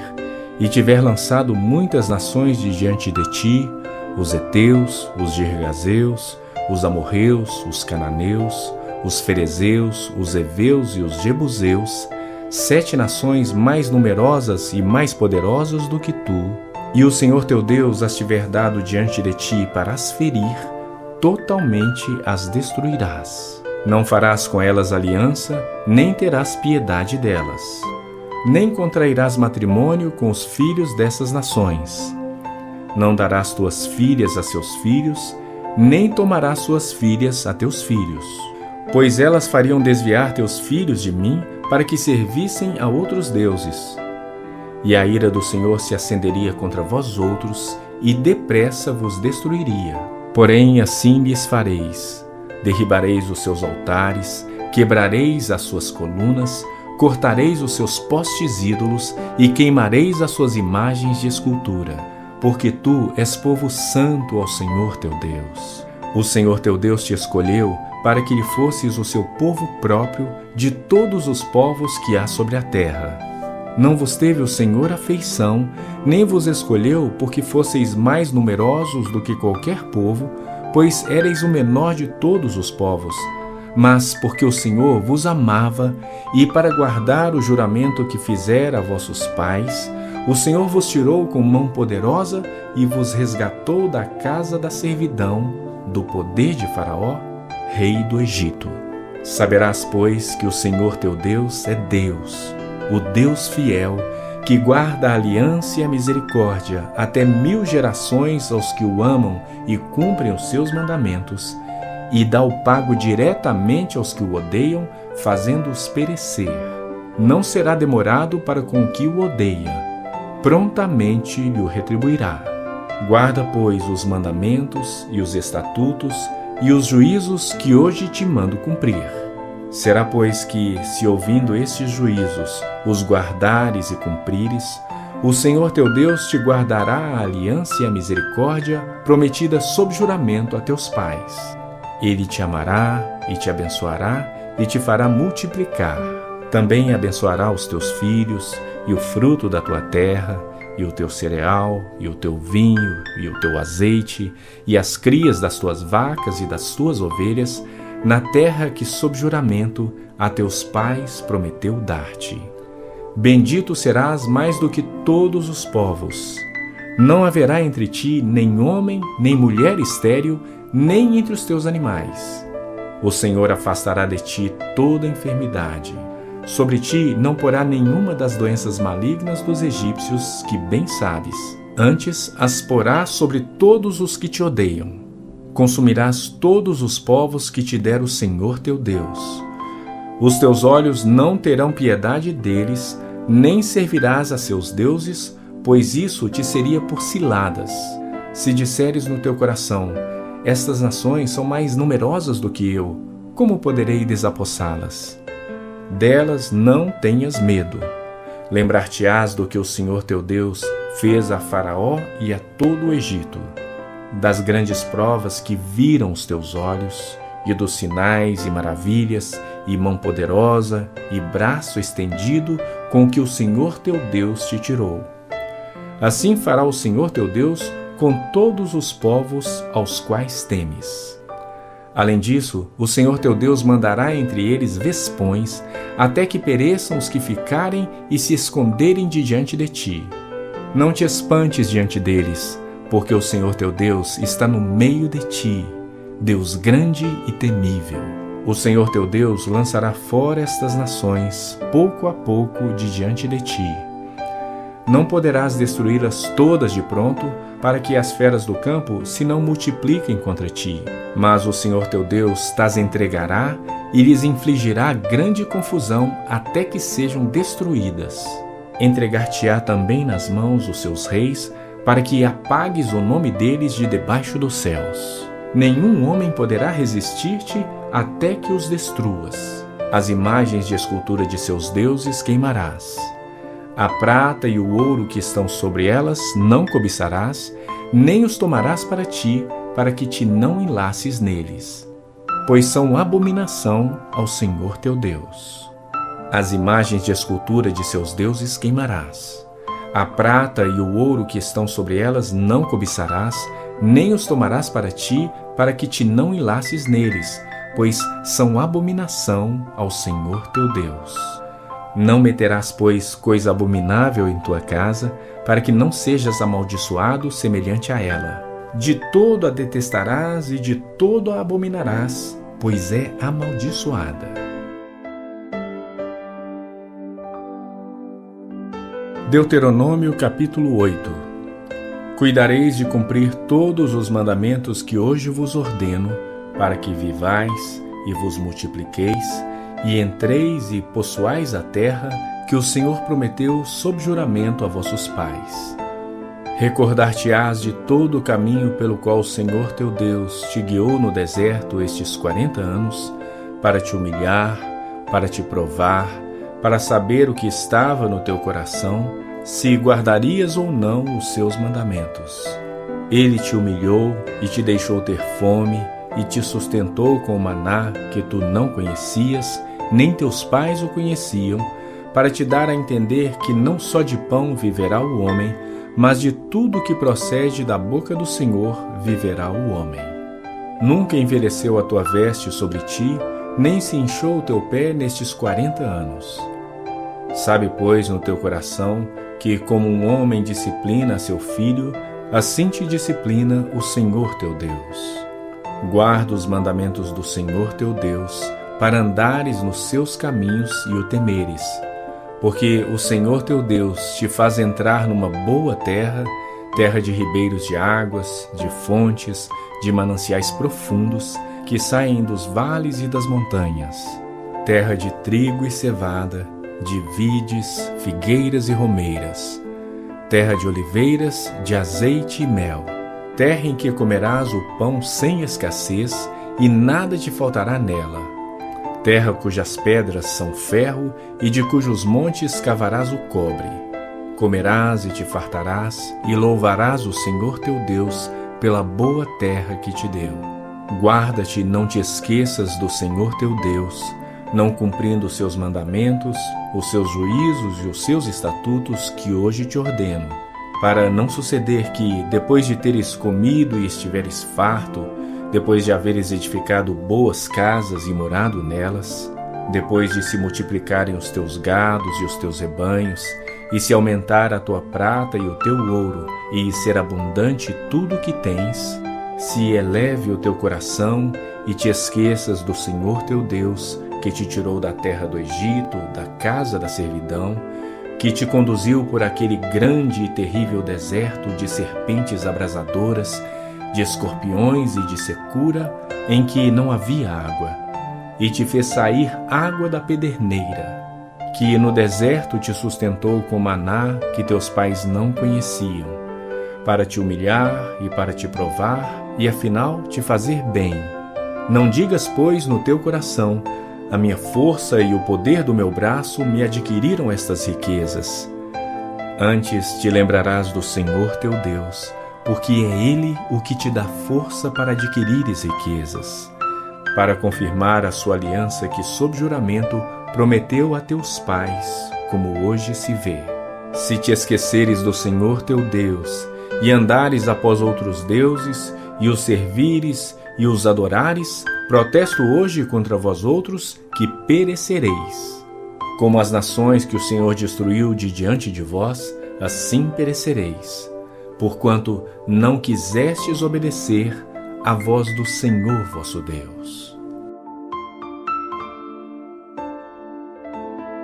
e tiver lançado muitas nações de diante de ti, os heteus, os girgazeus, os amorreus, os cananeus, os ferezeus, os heveus e os jebuseus, 7 nações mais numerosas e mais poderosas do que tu, e o Senhor teu Deus as tiver dado diante de ti para as ferir, totalmente as destruirás. Não farás com elas aliança, nem terás piedade delas. Nem contrairás matrimônio com os filhos dessas nações. Não darás tuas filhas a seus filhos, nem tomarás suas filhas a teus filhos. Pois elas fariam desviar teus filhos de mim, para que servissem a outros deuses. E a ira do Senhor se acenderia contra vós outros, e depressa vos destruiria. Porém assim lhes fareis: derribareis os seus altares, quebrareis as suas colunas, cortareis os seus postes ídolos, e queimareis as suas imagens de escultura. Porque tu és povo santo ao Senhor teu Deus. O Senhor teu Deus te escolheu para que lhe fosses o seu povo próprio de todos os povos que há sobre a terra. Não vos teve o Senhor afeição, nem vos escolheu porque fosseis mais numerosos do que qualquer povo, pois éreis o menor de todos os povos, mas porque o Senhor vos amava, e para guardar o juramento que fizera a vossos pais, o Senhor vos tirou com mão poderosa e vos resgatou da casa da servidão, do poder de Faraó, rei do Egito. Saberás, pois, que o Senhor teu Deus é Deus, o Deus fiel, que guarda a aliança e a misericórdia até 1000 gerações aos que o amam e cumprem os seus mandamentos, e dá o pago diretamente aos que o odeiam, fazendo-os perecer. Não será demorado para com o que o odeia, prontamente lhe o retribuirá. Guarda, pois, os mandamentos e os estatutos e os juízos que hoje te mando cumprir. Será, pois, que, se ouvindo estes juízos, os guardares e cumprires, o Senhor teu Deus te guardará a aliança e a misericórdia prometida sob juramento a teus pais. Ele te amará e te abençoará e te fará multiplicar. Também abençoará os teus filhos e o fruto da tua terra, e o teu cereal, e o teu vinho, e o teu azeite, e as crias das tuas vacas e das tuas ovelhas, na terra que sob juramento a teus pais prometeu dar-te. Bendito serás mais do que todos os povos. Não haverá entre ti nem homem, nem mulher estéril, nem entre os teus animais. O Senhor afastará de ti toda enfermidade. Sobre ti não porá nenhuma das doenças malignas dos egípcios, que bem sabes. Antes as porá sobre todos os que te odeiam. Consumirás todos os povos que te der o Senhor teu Deus. Os teus olhos não terão piedade deles, nem servirás a seus deuses, pois isso te seria por ciladas. Se disseres no teu coração: estas nações são mais numerosas do que eu, como poderei desapossá-las? Delas não tenhas medo. Lembrar-te-ás do que o Senhor teu Deus fez a Faraó e a todo o Egito, das grandes provas que viram os teus olhos, e dos sinais e maravilhas, e mão poderosa, e braço estendido com que o Senhor teu Deus te tirou. Assim fará o Senhor teu Deus com todos os povos aos quais temes. Além disso, o Senhor teu Deus mandará entre eles vespões, até que pereçam os que ficarem e se esconderem de diante de ti. Não te espantes diante deles, porque o Senhor teu Deus está no meio de ti, Deus grande e temível. O Senhor teu Deus lançará fora estas nações, pouco a pouco, de diante de ti. Não poderás destruí-las todas de pronto, para que as feras do campo se não multipliquem contra ti. Mas o Senhor teu Deus tas entregará e lhes infligirá grande confusão até que sejam destruídas. Entregar-te-á também nas mãos os seus reis, para que apagues o nome deles de debaixo dos céus. Nenhum homem poderá resistir-te até que os destruas. As imagens de escultura de seus deuses queimarás. A prata e o ouro que estão sobre elas não cobiçarás, nem os tomarás para ti, para que te não enlaces neles, pois são abominação ao Senhor teu Deus. As imagens de escultura de seus deuses queimarás. A prata e o ouro que estão sobre elas não cobiçarás, nem os tomarás para ti, para que te não enlaces neles, pois são abominação ao Senhor teu Deus. Não meterás, pois, coisa abominável em tua casa, para que não sejas amaldiçoado semelhante a ela. De todo a detestarás e de todo a abominarás, pois é amaldiçoada. Deuteronômio capítulo 8. Cuidareis de cumprir todos os mandamentos que hoje vos ordeno, para que vivais e vos multipliqueis, e entreis e possuais a terra que o Senhor prometeu sob juramento a vossos pais. Recordar-te-ás de todo o caminho pelo qual o Senhor teu Deus te guiou no deserto estes 40 anos, para te humilhar, para te provar, para saber o que estava no teu coração, se guardarias ou não os seus mandamentos. Ele te humilhou e te deixou ter fome, e te sustentou com o maná que tu não conhecias, nem teus pais o conheciam, para te dar a entender que não só de pão viverá o homem, mas de tudo que procede da boca do Senhor viverá o homem. Nunca envelheceu a tua veste sobre ti, nem se inchou o teu pé nestes 40 anos. Sabe, pois, no teu coração, que como um homem disciplina seu filho, assim te disciplina o Senhor teu Deus. Guarda os mandamentos do Senhor teu Deus, para andares nos seus caminhos e o temeres, porque o Senhor teu Deus te faz entrar numa boa terra, terra de ribeiros de águas, de fontes, de mananciais profundos, que saem dos vales e das montanhas, terra de trigo e cevada, de vides, figueiras e romeiras, terra de oliveiras, de azeite e mel, terra em que comerás o pão sem escassez e nada te faltará nela, terra cujas pedras são ferro e de cujos montes cavarás o cobre. Comerás e te fartarás e louvarás o Senhor teu Deus pela boa terra que te deu. Guarda-te e não te esqueças do Senhor teu Deus, não cumprindo os seus mandamentos, os seus juízos e os seus estatutos que hoje te ordeno, para não suceder que, depois de teres comido e estiveres farto, depois de haveres edificado boas casas e morado nelas, depois de se multiplicarem os teus gados e os teus rebanhos, e se aumentar a tua prata e o teu ouro, e ser abundante tudo o que tens, se eleve o teu coração e te esqueças do Senhor teu Deus, que te tirou da terra do Egito, da casa da servidão, que te conduziu por aquele grande e terrível deserto de serpentes abrasadoras, de escorpiões e de secura, em que não havia água, e te fez sair água da pederneira, que no deserto te sustentou com maná que teus pais não conheciam, para te humilhar e para te provar, e afinal te fazer bem. Não digas, pois, no teu coração: a minha força e o poder do meu braço me adquiriram estas riquezas. Antes te lembrarás do Senhor teu Deus, porque é Ele o que te dá força para adquirires riquezas, para confirmar a sua aliança que, sob juramento, prometeu a teus pais, como hoje se vê. Se te esqueceres do Senhor teu Deus, e andares após outros deuses, e os servires, e os adorares, protesto hoje contra vós outros, que perecereis. Como as nações que o Senhor destruiu de diante de vós, assim perecereis, porquanto não quisestes obedecer à voz do Senhor vosso Deus.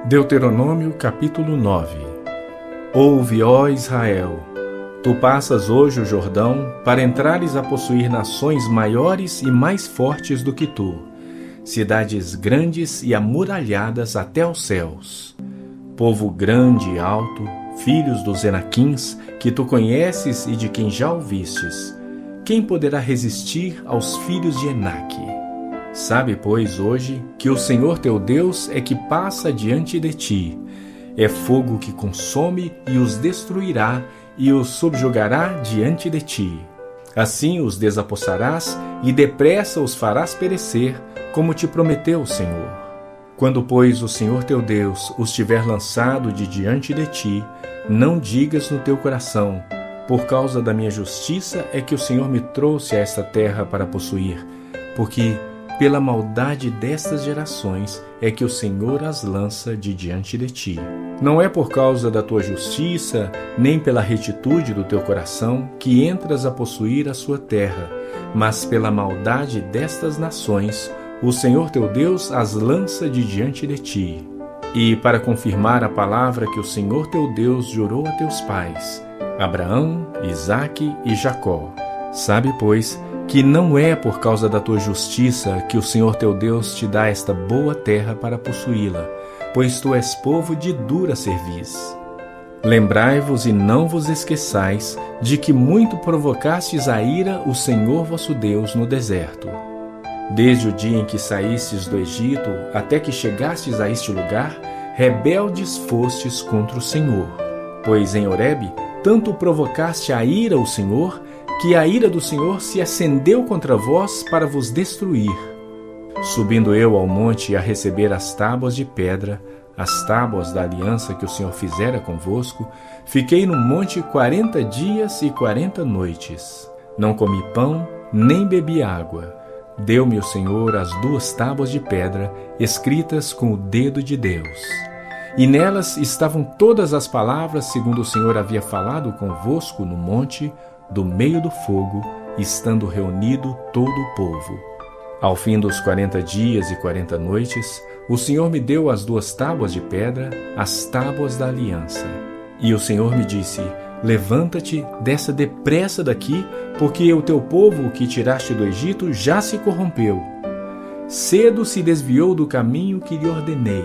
Deuteronômio capítulo 9. Ouve, ó Israel, tu passas hoje o Jordão para entrares a possuir nações maiores e mais fortes do que tu, cidades grandes e amuralhadas até aos céus, povo grande e alto, filhos dos Enaquins, que tu conheces e de quem já ouvistes. Quem poderá resistir aos filhos de Enaque? Sabe, pois, hoje, que o Senhor teu Deus é que passa diante de ti. É fogo que consome e os destruirá e os subjugará diante de ti. Assim os desapossarás e depressa os farás perecer, como te prometeu o Senhor. Quando, pois, o Senhor teu Deus os tiver lançado de diante de ti, não digas no teu coração: por causa da minha justiça é que o Senhor me trouxe a esta terra para possuir, porque pela maldade destas gerações é que o Senhor as lança de diante de ti. Não é por causa da tua justiça, nem pela retitude do teu coração, que entras a possuir a sua terra, mas pela maldade destas nações, o Senhor teu Deus as lança de diante de ti. E para confirmar a palavra que o Senhor teu Deus jurou a teus pais, Abraão, Isaque e Jacó. Sabe, pois, que não é por causa da tua justiça que o Senhor teu Deus te dá esta boa terra para possuí-la, pois tu és povo de dura cerviz. Lembrai-vos e não vos esqueçais de que muito provocastes a ira o Senhor vosso Deus no deserto. Desde o dia em que saístes do Egito até que chegastes a este lugar, rebeldes fostes contra o Senhor. Pois em Horebe tanto provocaste a ira o Senhor, que a ira do Senhor se acendeu contra vós para vos destruir. Subindo eu ao monte a receber as tábuas de pedra, as tábuas da aliança que o Senhor fizera convosco, fiquei no monte 40 dias e 40 noites. Não comi pão, nem bebi água. Deu-me o Senhor as 2 tábuas de pedra, escritas com o dedo de Deus. E nelas estavam todas as palavras segundo o Senhor havia falado convosco no monte, do meio do fogo, estando reunido todo o povo. Ao fim dos 40 dias e 40 noites, o Senhor me deu as 2 tábuas de pedra, as tábuas da aliança. E o Senhor me disse: levanta-te, desça depressa daqui, porque o teu povo que tiraste do Egito já se corrompeu. Cedo se desviou do caminho que lhe ordenei.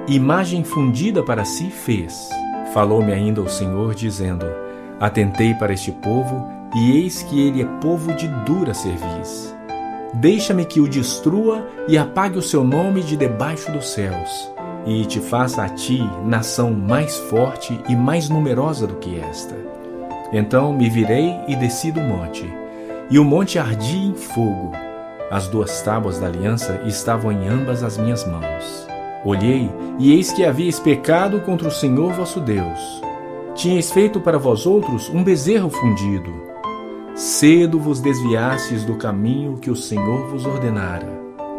Imagem fundida para si fez. Falou-me ainda o Senhor, dizendo: atentei para este povo, e eis que ele é povo de dura cerviz. Deixa-me que o destrua e apague o seu nome de debaixo dos céus, e te faça a ti nação mais forte e mais numerosa do que esta. Então me virei e desci do monte, e o monte ardia em fogo. As 2 tábuas da aliança estavam em ambas as minhas mãos. Olhei, e eis que havíeis pecado contra o Senhor vosso Deus. Tinhais feito para vós outros um bezerro fundido. Cedo vos desviastes do caminho que o Senhor vos ordenara.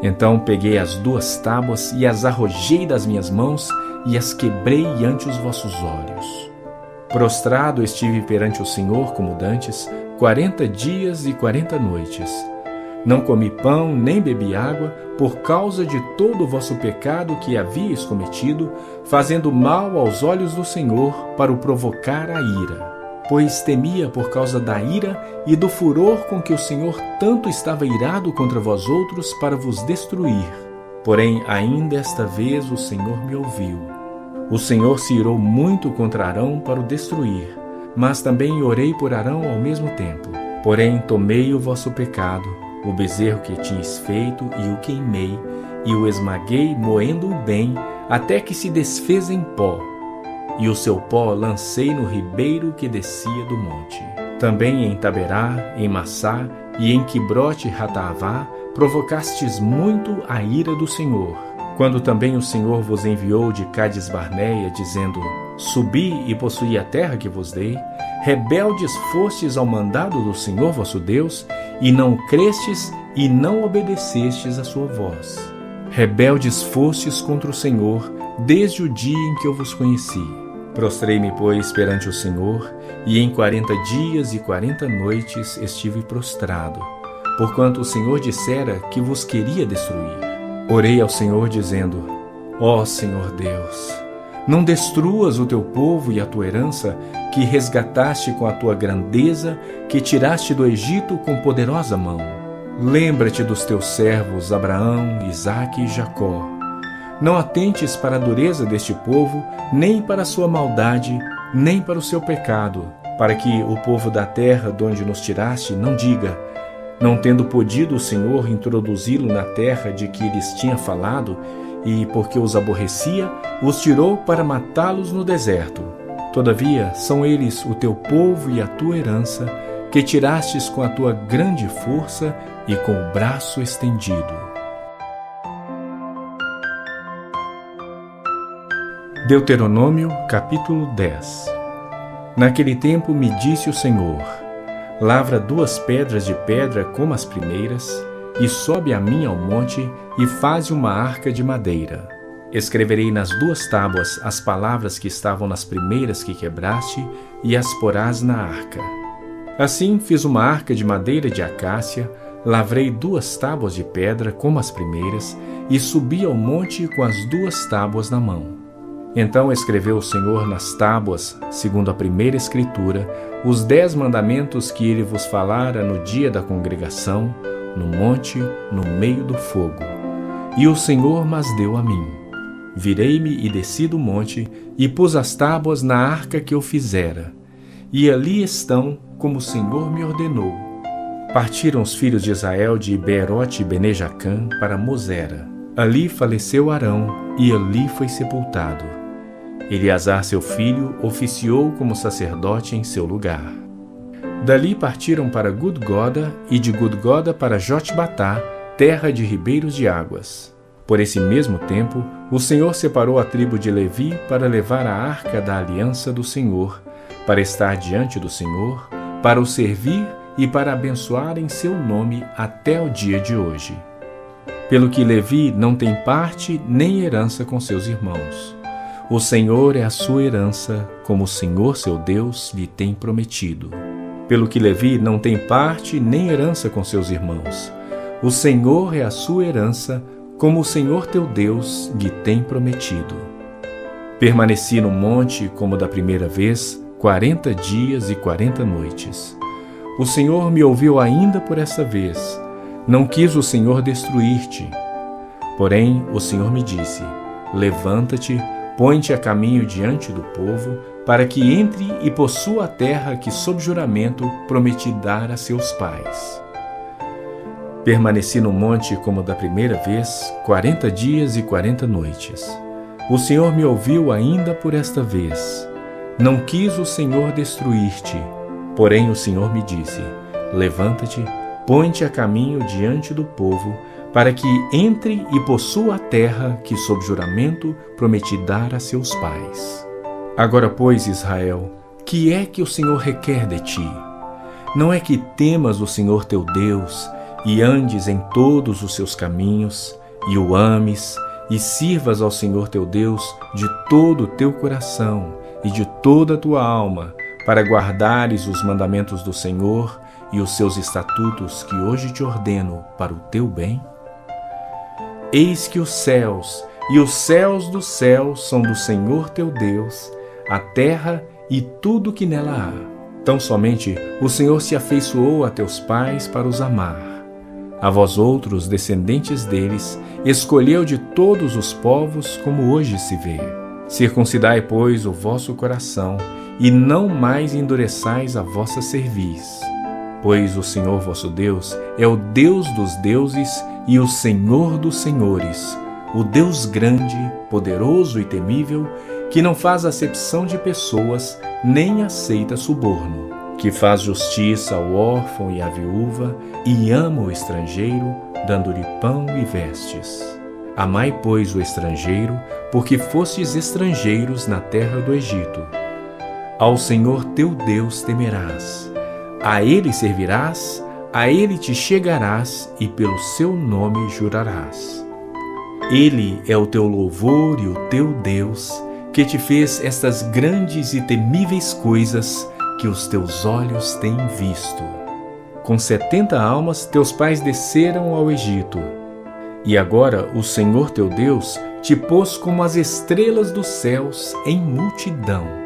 Então peguei as 2 tábuas e as arrojei das minhas mãos e as quebrei ante os vossos olhos. Prostrado estive perante o Senhor como dantes, 40 dias e 40 noites. Não comi pão nem bebi água, por causa de todo o vosso pecado que havíeis cometido, fazendo mal aos olhos do Senhor para o provocar a ira. Pois temia por causa da ira e do furor com que o Senhor tanto estava irado contra vós outros para vos destruir. Porém, ainda esta vez o Senhor me ouviu. O Senhor se irou muito contra Arão para o destruir, mas também orei por Arão ao mesmo tempo. Porém, tomei o vosso pecado, o bezerro que tinhas feito, e o queimei, e o esmaguei, moendo-o bem, até que se desfez em pó. E o seu pó lancei no ribeiro que descia do monte. Também em Taberá, em Massá e em Quibrote Rataavá, provocastes muito a ira do Senhor. Quando também o Senhor vos enviou de Cádiz Barneia, dizendo: Subi e possuí a terra que vos dei, rebeldes fostes ao mandado do Senhor vosso Deus, e não crestes e não obedecestes a sua voz. Rebeldes fostes contra o Senhor, desde o dia em que eu vos conheci. Prostrei-me, pois, perante o Senhor, e em 40 dias e 40 noites estive prostrado, porquanto o Senhor dissera que vos queria destruir. Orei ao Senhor, dizendo: Ó Senhor Deus, não destruas o teu povo e a tua herança, que resgataste com a tua grandeza, que tiraste do Egito com poderosa mão. Lembra-te dos teus servos Abraão, Isaque e Jacó. Não atentes para a dureza deste povo, nem para a sua maldade, nem para o seu pecado, para que o povo da terra de onde nos tiraste não diga: não tendo podido o Senhor introduzi-lo na terra de que lhes tinha falado, e porque os aborrecia, os tirou para matá-los no deserto. Todavia são eles o teu povo e a tua herança, que tirastes com a tua grande força e com o braço estendido. Deuteronômio, capítulo 10. Naquele tempo me disse o Senhor: lavra 2 pedras de pedra como as primeiras, e sobe a mim ao monte, e faze uma arca de madeira. Escreverei nas 2 tábuas as palavras que estavam nas primeiras que quebraste, e as porás na arca. Assim fiz uma arca de madeira de acácia, lavrei 2 tábuas de pedra como as primeiras, e subi ao monte com as 2 tábuas na mão. Então escreveu o Senhor nas tábuas, segundo a primeira escritura, os 10 mandamentos que ele vos falara no dia da congregação, no monte, no meio do fogo. E o Senhor mas deu a mim. Virei-me e desci do monte, e pus as tábuas na arca que eu fizera. E ali estão, como o Senhor me ordenou. Partiram os filhos de Israel de Beerote e Bene-Jacã para Mosera. Ali faleceu Arão, e ali foi sepultado. Eleazar, seu filho, oficiou como sacerdote em seu lugar. Dali partiram para Gudgoda, e de Gudgoda para Jotbatá, terra de ribeiros de águas. Por esse mesmo tempo, o Senhor separou a tribo de Levi para levar a arca da aliança do Senhor, para estar diante do Senhor, para o servir e para abençoar em seu nome até o dia de hoje. Pelo que Levi não tem parte nem herança com seus irmãos. O Senhor é a sua herança, como o Senhor seu Deus lhe tem prometido. Pelo que Levi não tem parte nem herança com seus irmãos. O Senhor é a sua herança, como o Senhor teu Deus lhe tem prometido. Permaneci no monte como da primeira vez, 40 dias e 40 noites. O Senhor me ouviu ainda por essa vez. Não quis o Senhor destruir-te. Porém, o Senhor me disse: levanta-te, põe-te a caminho diante do povo, para que entre e possua a terra que, sob juramento, prometi dar a seus pais. Permaneci no monte como da primeira vez, 40 dias e 40 noites. O Senhor me ouviu ainda por esta vez. Não quis o Senhor destruir-te. Porém o Senhor me disse: levanta-te, põe-te a caminho diante do povo, para que entre e possua a terra que, sob juramento, prometi dar a seus pais. Agora, pois, Israel, que é que o Senhor requer de ti? Não é que temas o Senhor teu Deus, e andes em todos os seus caminhos, e o ames, e sirvas ao Senhor teu Deus de todo o teu coração e de toda a tua alma, para guardares os mandamentos do Senhor e os seus estatutos que hoje te ordeno para o teu bem? Eis que os céus e os céus dos céus são do Senhor teu Deus, a terra e tudo que nela há. Tão somente o Senhor se afeiçoou a teus pais para os amar. A vós outros, descendentes deles, escolheu de todos os povos, como hoje se vê. Circuncidai, pois, o vosso coração, e não mais endureçais a vossa cerviz. Pois o Senhor vosso Deus é o Deus dos deuses e o Senhor dos senhores, o Deus grande, poderoso e temível, que não faz acepção de pessoas, nem aceita suborno, que faz justiça ao órfão e à viúva, e ama o estrangeiro, dando-lhe pão e vestes. Amai, pois, o estrangeiro, porque fostes estrangeiros na terra do Egito. Ao Senhor teu Deus temerás, a Ele servirás, a Ele te chegarás e pelo seu nome jurarás. Ele é o teu louvor e o teu Deus, que te fez estas grandes e temíveis coisas que os teus olhos têm visto. Com 70 almas teus pais desceram ao Egito. E agora o Senhor teu Deus te pôs como as estrelas dos céus em multidão.